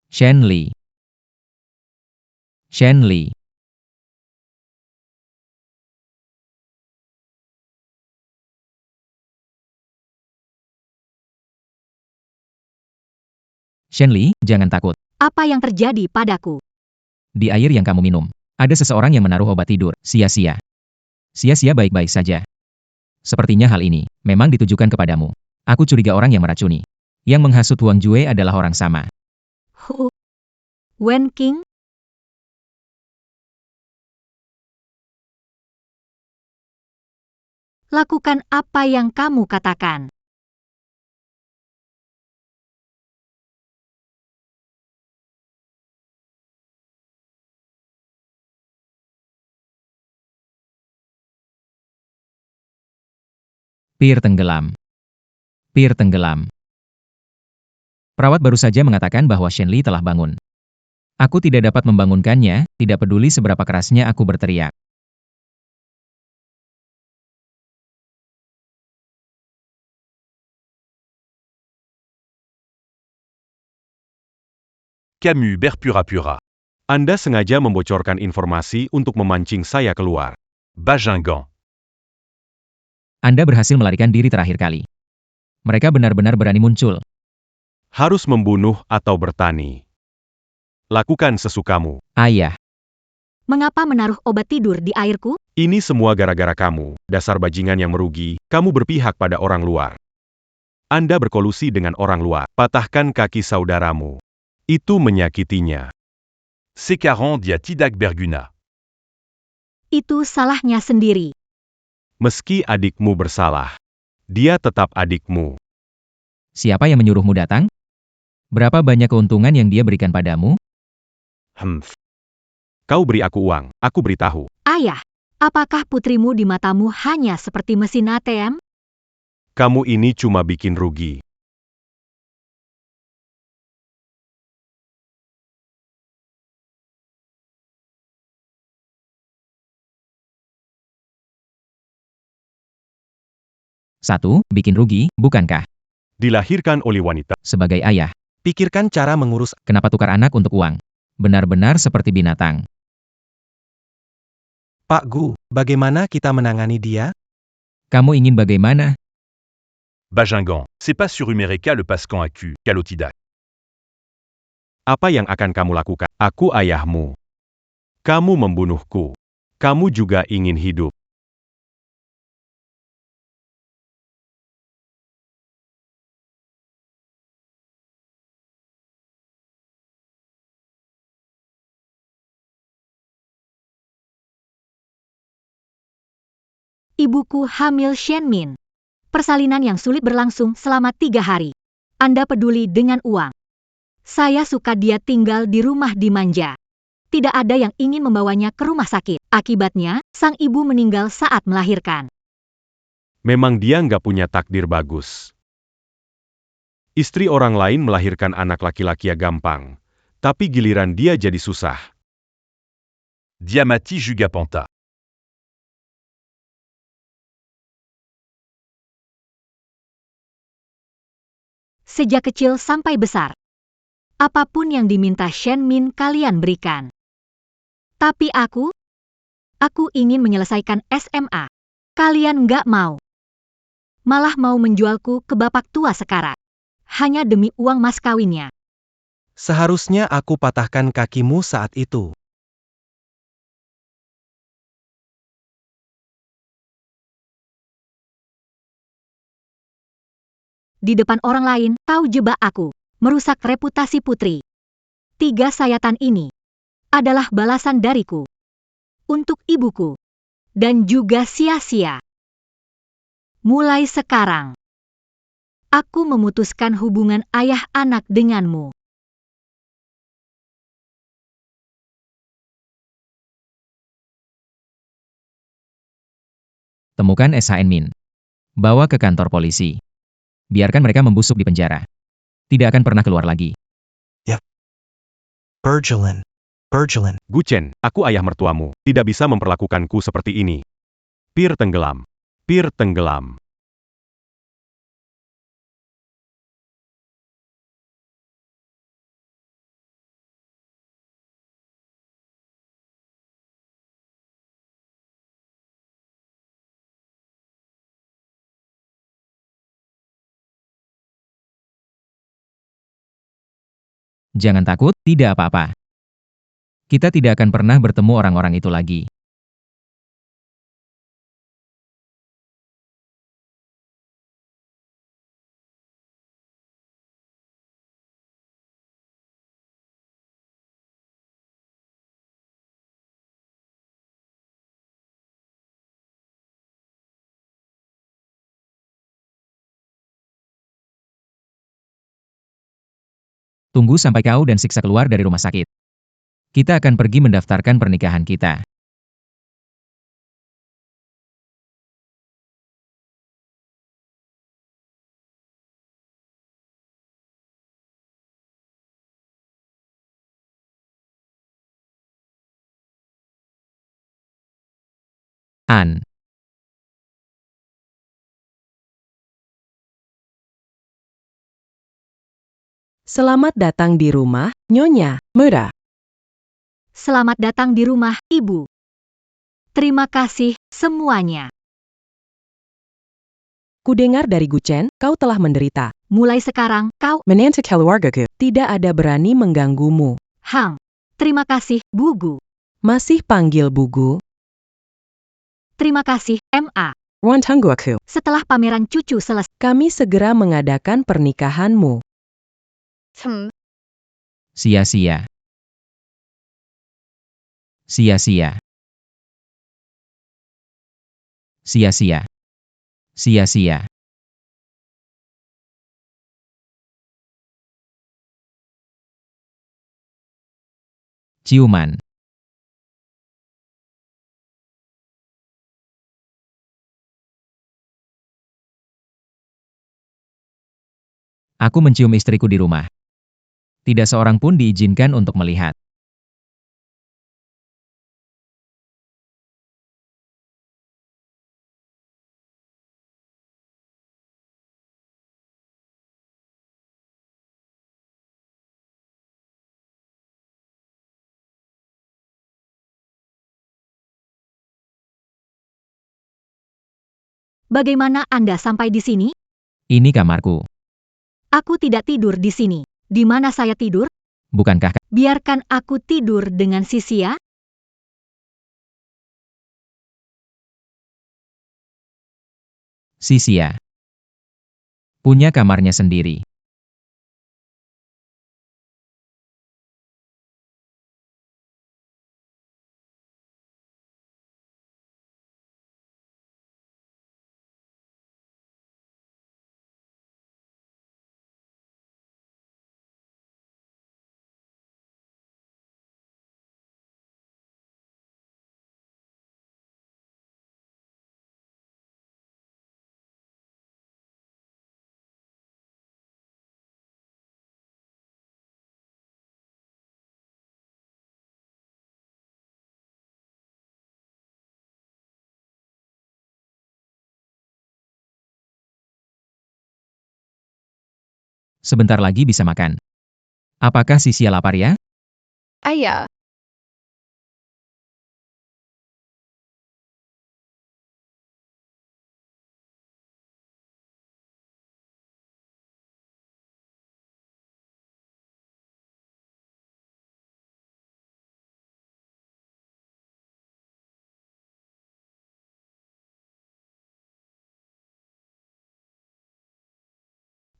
Shenli. Shenli. Shenli, jangan takut. Apa yang terjadi padaku? Di air yang kamu minum, ada seseorang yang menaruh obat tidur, sia-sia. Sia-sia baik-baik saja. Sepertinya hal ini memang ditujukan kepadamu. Aku curiga orang yang meracuni. Yang menghasut Huang Jue adalah orang sama. Wen Qing? Lakukan apa yang kamu katakan. Pir tenggelam. Pir tenggelam. Perawat baru saja mengatakan bahwa Shenli telah bangun. Aku tidak dapat membangunkannya, tidak peduli seberapa kerasnya aku berteriak. Camus berpura-pura. Anda sengaja membocorkan informasi untuk memancing saya keluar. Bajingan. Anda berhasil melarikan diri terakhir kali. Mereka benar-benar berani muncul. Harus membunuh atau bertani. Lakukan sesukamu. Ayah, Mengapa menaruh obat tidur di airku? Ini semua gara-gara kamu, dasar bajingan yang merugi, kamu berpihak pada orang luar. Anda berkolusi dengan orang luar, patahkan kaki saudaramu. Itu menyakitinya. Sekarang dia tidak berguna. Itu salahnya sendiri. Meski adikmu bersalah, dia tetap adikmu. siapa yang menyuruhmu datang? Berapa banyak keuntungan yang dia berikan padamu? Kau beri aku uang, aku beritahu. Ayah, apakah putrimu di matamu hanya seperti mesin ATM? Kamu ini cuma bikin rugi. Satu, bikin rugi, bukankah? Dilahirkan oleh wanita. Sebagai ayah, Pikirkan cara mengurus. kenapa tukar anak untuk uang? Benar-benar seperti binatang. Pak Gu, bagaimana kita menangani dia? Kamu ingin bagaimana? Bajingan, c'est pas sur Humerica le Pascan Acu, Calotidac. Apa yang akan kamu lakukan? Aku ayahmu. Kamu membunuhku. Kamu juga ingin hidup. Ibuku hamil Shenmin. Persalinan yang sulit berlangsung selama 3 hari. Anda peduli dengan uang. Saya suka dia tinggal di rumah dimanja. Tidak ada yang ingin membawanya ke rumah sakit. Akibatnya, sang ibu meninggal saat melahirkan. Memang dia nggak punya takdir bagus. Istri orang lain melahirkan anak laki-laki ya gampang. Tapi giliran dia jadi susah. Diamati Jugapanta. Sejak kecil sampai besar. Apapun yang diminta Shenmin kalian berikan. Tapi aku ingin menyelesaikan SMA. Kalian nggak mau. Malah mau menjualku ke bapak tua sekarat. Hanya demi uang mas kawinnya. Seharusnya aku patahkan kakimu saat itu. Di depan orang lain, kau jebak aku, merusak reputasi putri. 3 sayatan ini adalah balasan dariku untuk ibuku dan juga sia-sia. Mulai sekarang, aku memutuskan hubungan ayah anak denganmu. Temukan SHN Min. Bawa ke kantor polisi. Biarkan mereka membusuk di penjara. Tidak akan pernah keluar lagi. Bergelin. Bergelin. Guchen, aku ayah mertuamu, tidak bisa memperlakukanku seperti ini. Pir tenggelam. Pir tenggelam. Jangan takut, tidak apa-apa. Kita tidak akan pernah bertemu orang-orang itu lagi. Tunggu sampai kau dan Siksa keluar dari rumah sakit. Kita akan pergi mendaftarkan pernikahan kita. An. Selamat datang di rumah, Nyonya Mura. Selamat datang di rumah, Ibu. Terima kasih semuanya. Kudengar dari Guchen, kau telah menderita. Mulai sekarang, kau Menantu keluargaku tidak ada berani mengganggumu. Hang. Terima kasih, Bugu. Masih panggil Bugu? Terima kasih, MA. Wan tunggu aku. Setelah pameran cucu selesai, Kami segera mengadakan pernikahanmu. Sia-sia. Sia-sia. Sia-sia. Sia-sia. Ciuman. Aku mencium istriku di rumah. Tidak seorang pun diizinkan untuk melihat. bagaimana Anda sampai di sini? Ini kamarku. Aku tidak tidur di sini. Di mana saya tidur? Bukankah Biarkan aku tidur dengan Sisia. Sisia punya kamarnya sendiri? Sebentar lagi bisa makan. Apakah Sisia lapar ya? Ayah.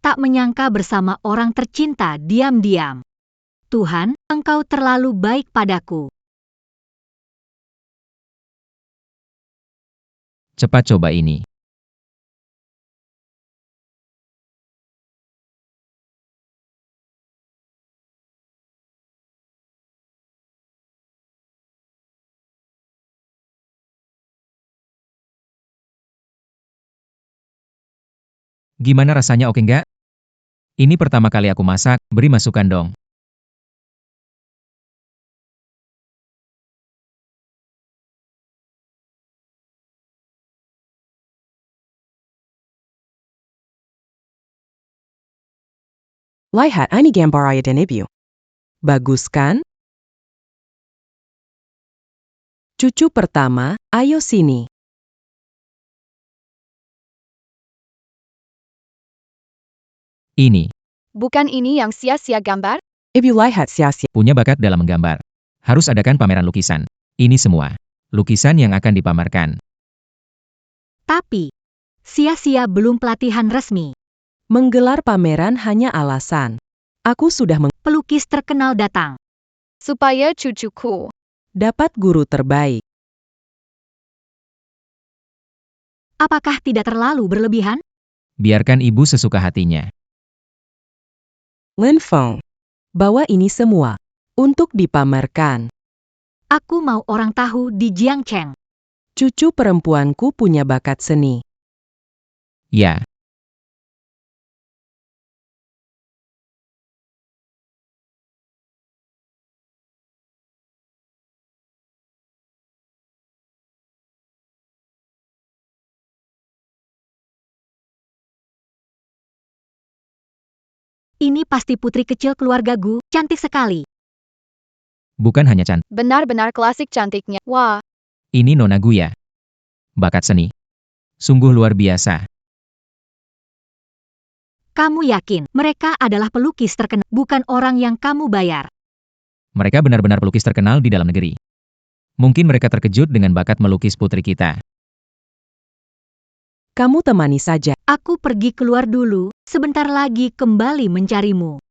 Tak menyangka bersama orang tercinta diam-diam. Tuhan, Engkau terlalu baik padaku. Cepat coba ini. Gimana rasanya, oke nggak? Ini pertama kali aku masak, beri masukan dong. Lihat ini gambar ayah dan ibu. Bagus kan? Cucu pertama, ayo sini. Ini, Bukan ini yang sia-sia gambar? Ibu lihat sia-sia. punya bakat dalam menggambar. Harus adakan pameran lukisan. Ini semua. Lukisan yang akan dipamerkan. Tapi, sia-sia belum pelatihan resmi. Menggelar pameran hanya alasan. Aku sudah Pelukis terkenal datang. Supaya cucuku dapat guru terbaik. Apakah tidak terlalu berlebihan? Biarkan ibu sesuka hatinya. Lin Feng, bawa ini semua untuk dipamerkan. Aku mau orang tahu di Jiangcheng. Cucu perempuanku punya bakat seni. Ya, Ini pasti putri kecil keluarga Gu, cantik sekali. bukan hanya cantik. benar-benar klasik cantiknya. Wah, Ini Nona Guya. Bakat seni. Sungguh luar biasa. Kamu yakin mereka adalah pelukis terkenal, bukan orang yang kamu bayar? Mereka benar-benar pelukis terkenal di dalam negeri. Mungkin mereka terkejut dengan bakat melukis putri kita. Kamu temani saja. Aku pergi keluar dulu, sebentar lagi kembali mencarimu.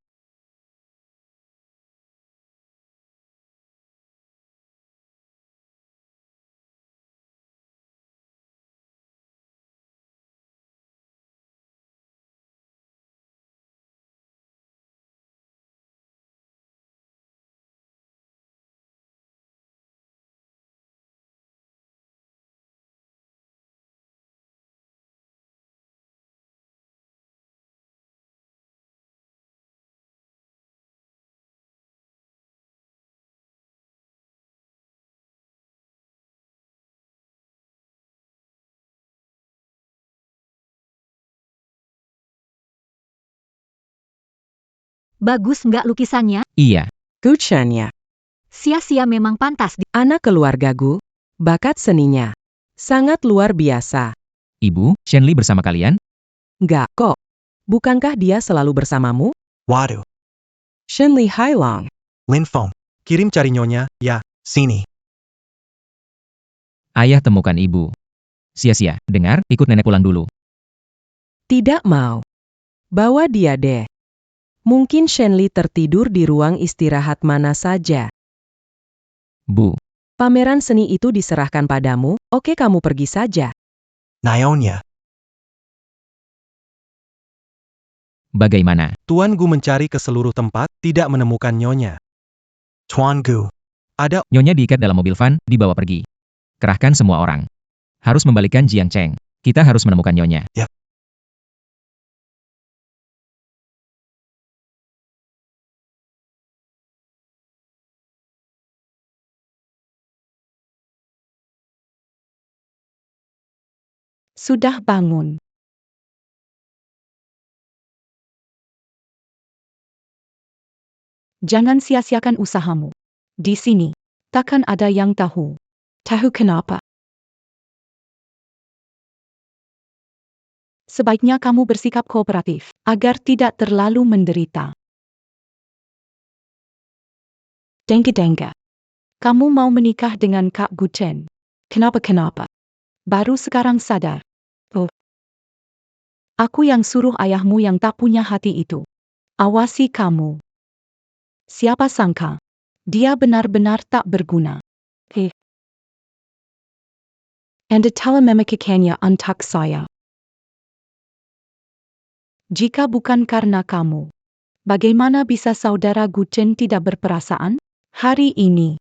Bagus nggak lukisannya? Iya, Guchennya. Sia-sia memang pantas di... Anak keluarga Gu, bakat seninya sangat luar biasa. Ibu, Shenli bersama kalian? Enggak kok. Bukankah dia selalu bersamamu? Waduh. Shenli Hailong. Lin Feng. Kirim cari nyonya, ya. Sini. Ayah temukan ibu. Sia-sia, dengar, ikut nenek pulang dulu. Tidak mau. Bawa dia deh. Mungkin Shenli tertidur di ruang istirahat mana saja. Bu, Pameran seni itu diserahkan padamu, oke kamu pergi saja. Nyonya. bagaimana? Tuan Gu mencari ke seluruh tempat, tidak menemukan nyonya. Tuan Gu. Ada Nyonya diikat dalam mobil van, dibawa pergi. Kerahkan semua orang. Harus membalikkan Jiangcheng. Kita harus menemukan nyonya. Yap. Sudah bangun. Jangan sia-siakan usahamu. Di sini, takkan ada yang tahu. Tahu kenapa? Sebaiknya kamu bersikap kooperatif, agar tidak terlalu menderita. Dengga-dengga. Kamu mau menikah dengan Kak Guchen. Kenapa? Baru sekarang sadar. Oh. Aku yang suruh ayahmu yang tak punya hati itu. Awasi kamu. Siapa sangka? Dia benar-benar tak berguna. Anda telah memikirkannya untuk saya. Jika bukan karena kamu, bagaimana bisa saudara Guchen tidak berperasaan? Hari ini,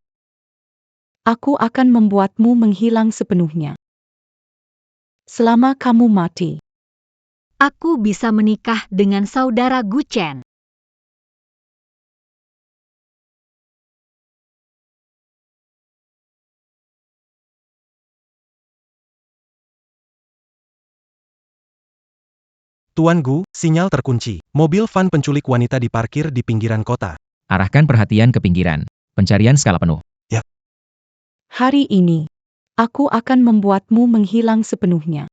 aku akan membuatmu menghilang sepenuhnya. Selama kamu mati, Aku bisa menikah dengan saudara Guchen. Tuan Gu, sinyal terkunci. Mobil van penculik wanita diparkir di pinggiran kota. Arahkan perhatian ke pinggiran. Pencarian skala penuh. hari ini, aku akan membuatmu menghilang sepenuhnya.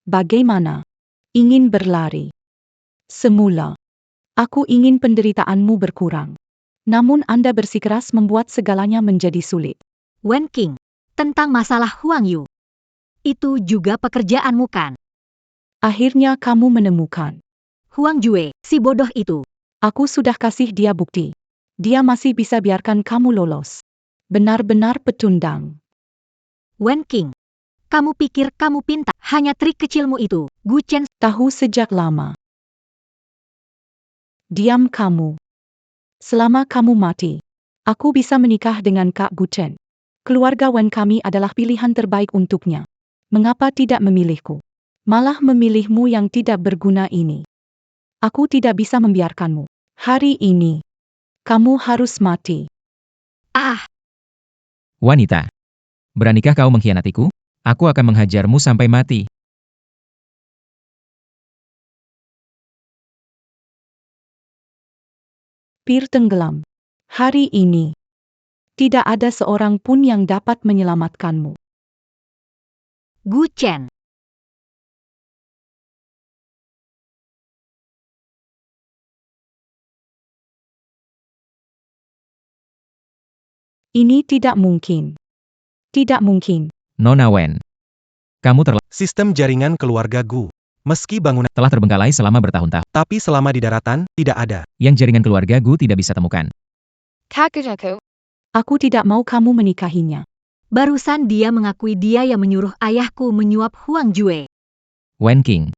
Bagaimana? Ingin berlari. Semula, aku ingin penderitaanmu berkurang. Namun Anda bersikeras membuat segalanya menjadi sulit. Wen Qing, tentang masalah Huang Yu. Itu juga pekerjaanmu kan? Akhirnya kamu menemukan. Huang Jue, si bodoh itu. Aku sudah kasih dia bukti. Dia masih bisa biarkan kamu lolos. Benar-benar pecundang. Wen Qing, kamu pikir kamu pintar, hanya trik kecilmu itu. Guchen Tahu sejak lama. Diam kamu. Selama kamu mati, aku bisa menikah dengan Kak Guchen. Keluarga Wen kami adalah pilihan terbaik untuknya. Mengapa tidak memilihku? Malah memilihmu yang tidak berguna ini. Aku tidak bisa membiarkanmu. Hari ini, kamu harus mati. Ah, Wanita. Beranikah kau mengkhianatiku? Aku akan menghajarmu sampai mati. Pir tenggelam. Hari ini, tidak ada seorang pun yang dapat menyelamatkanmu. Guchen. Ini tidak mungkin. Tidak mungkin. Nona Wen. Kamu Sistem jaringan keluarga Gu. Meski bangunan, telah terbengkalai selama bertahun-tahun. tapi selama di daratan, tidak ada. Yang jaringan keluarga Gu tidak bisa temukan. Kakujaku. Aku tidak mau kamu menikahinya. Barusan dia mengakui dia yang menyuruh ayahku menyuap Huang Jue. Wen Qing.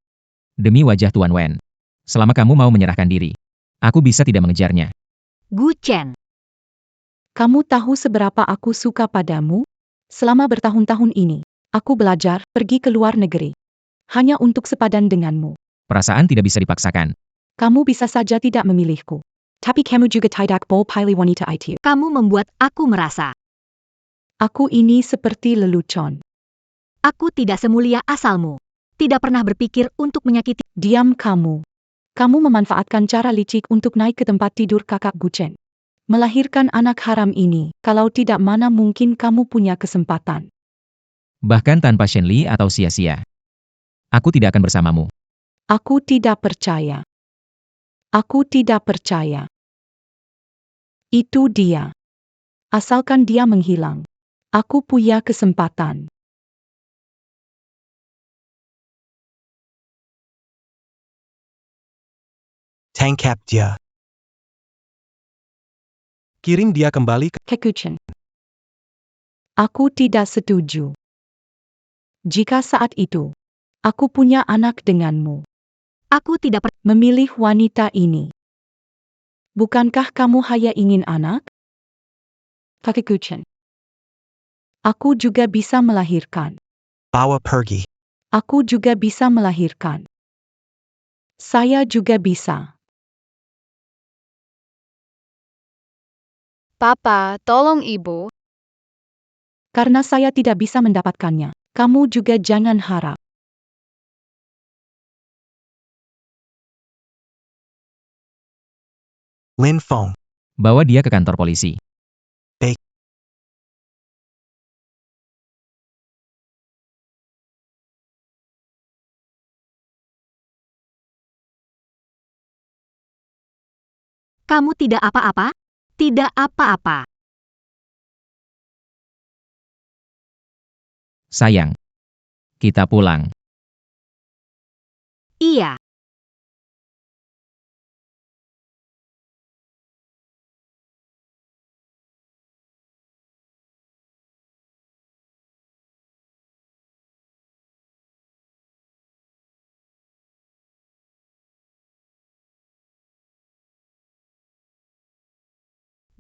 Demi wajah Tuan Wen. Selama kamu mau menyerahkan diri, aku bisa tidak mengejarnya. Guchen. Kamu tahu seberapa aku suka padamu? Selama bertahun-tahun ini, aku belajar pergi ke luar negeri. Hanya untuk sepadan denganmu. Perasaan tidak bisa dipaksakan. Kamu bisa saja tidak memilihku. Tapi kamu juga tidak boleh pilih wanita itu. Kamu membuat aku merasa. Aku ini seperti lelucon. Aku tidak semulia asalmu. Tidak pernah berpikir untuk menyakiti. Diam kamu. Kamu memanfaatkan cara licik untuk naik ke tempat tidur kakak Guchen. Melahirkan anak haram ini, kalau tidak mana mungkin kamu punya kesempatan. Bahkan tanpa Shenli atau sia-sia. Aku tidak akan bersamamu. Aku tidak percaya. Aku tidak percaya. Itu dia. Asalkan dia menghilang. Aku punya kesempatan. Tangkap dia. Kirim dia kembali ke Kekuchen. Aku tidak setuju. Jika saat itu, aku punya anak denganmu, Aku tidak memilih wanita ini. Bukankah kamu hanya ingin anak? Kekuchen. Aku juga bisa melahirkan. Bawa pergi. Aku juga bisa melahirkan. Saya juga bisa. Papa, tolong ibu. Karena saya tidak bisa mendapatkannya, kamu juga jangan harap. Lin Feng. Bawa dia ke kantor polisi. Baik. Kamu tidak apa-apa? Tidak apa-apa. Sayang. Kita pulang. Iya.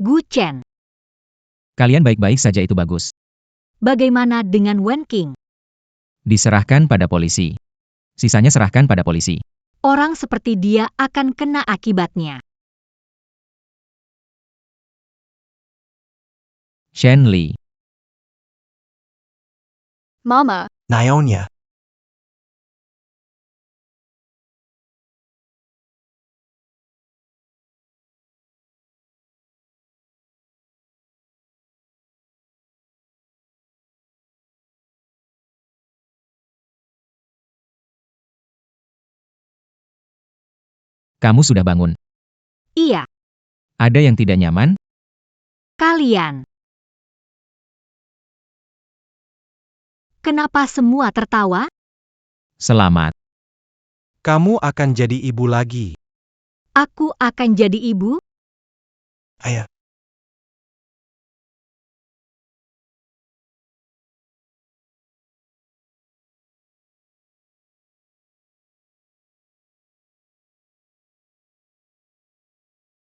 Gu Chen, Kalian baik-baik saja itu bagus. bagaimana dengan Wen Qing? Diserahkan pada polisi. Sisanya serahkan pada polisi. Orang seperti dia akan kena akibatnya. Shen Li. Mama, Nyonya. Kamu sudah bangun. Iya, Ada yang tidak nyaman? kalian. Kenapa semua tertawa? Selamat. Kamu akan jadi ibu lagi. Aku akan jadi ibu? Ayah.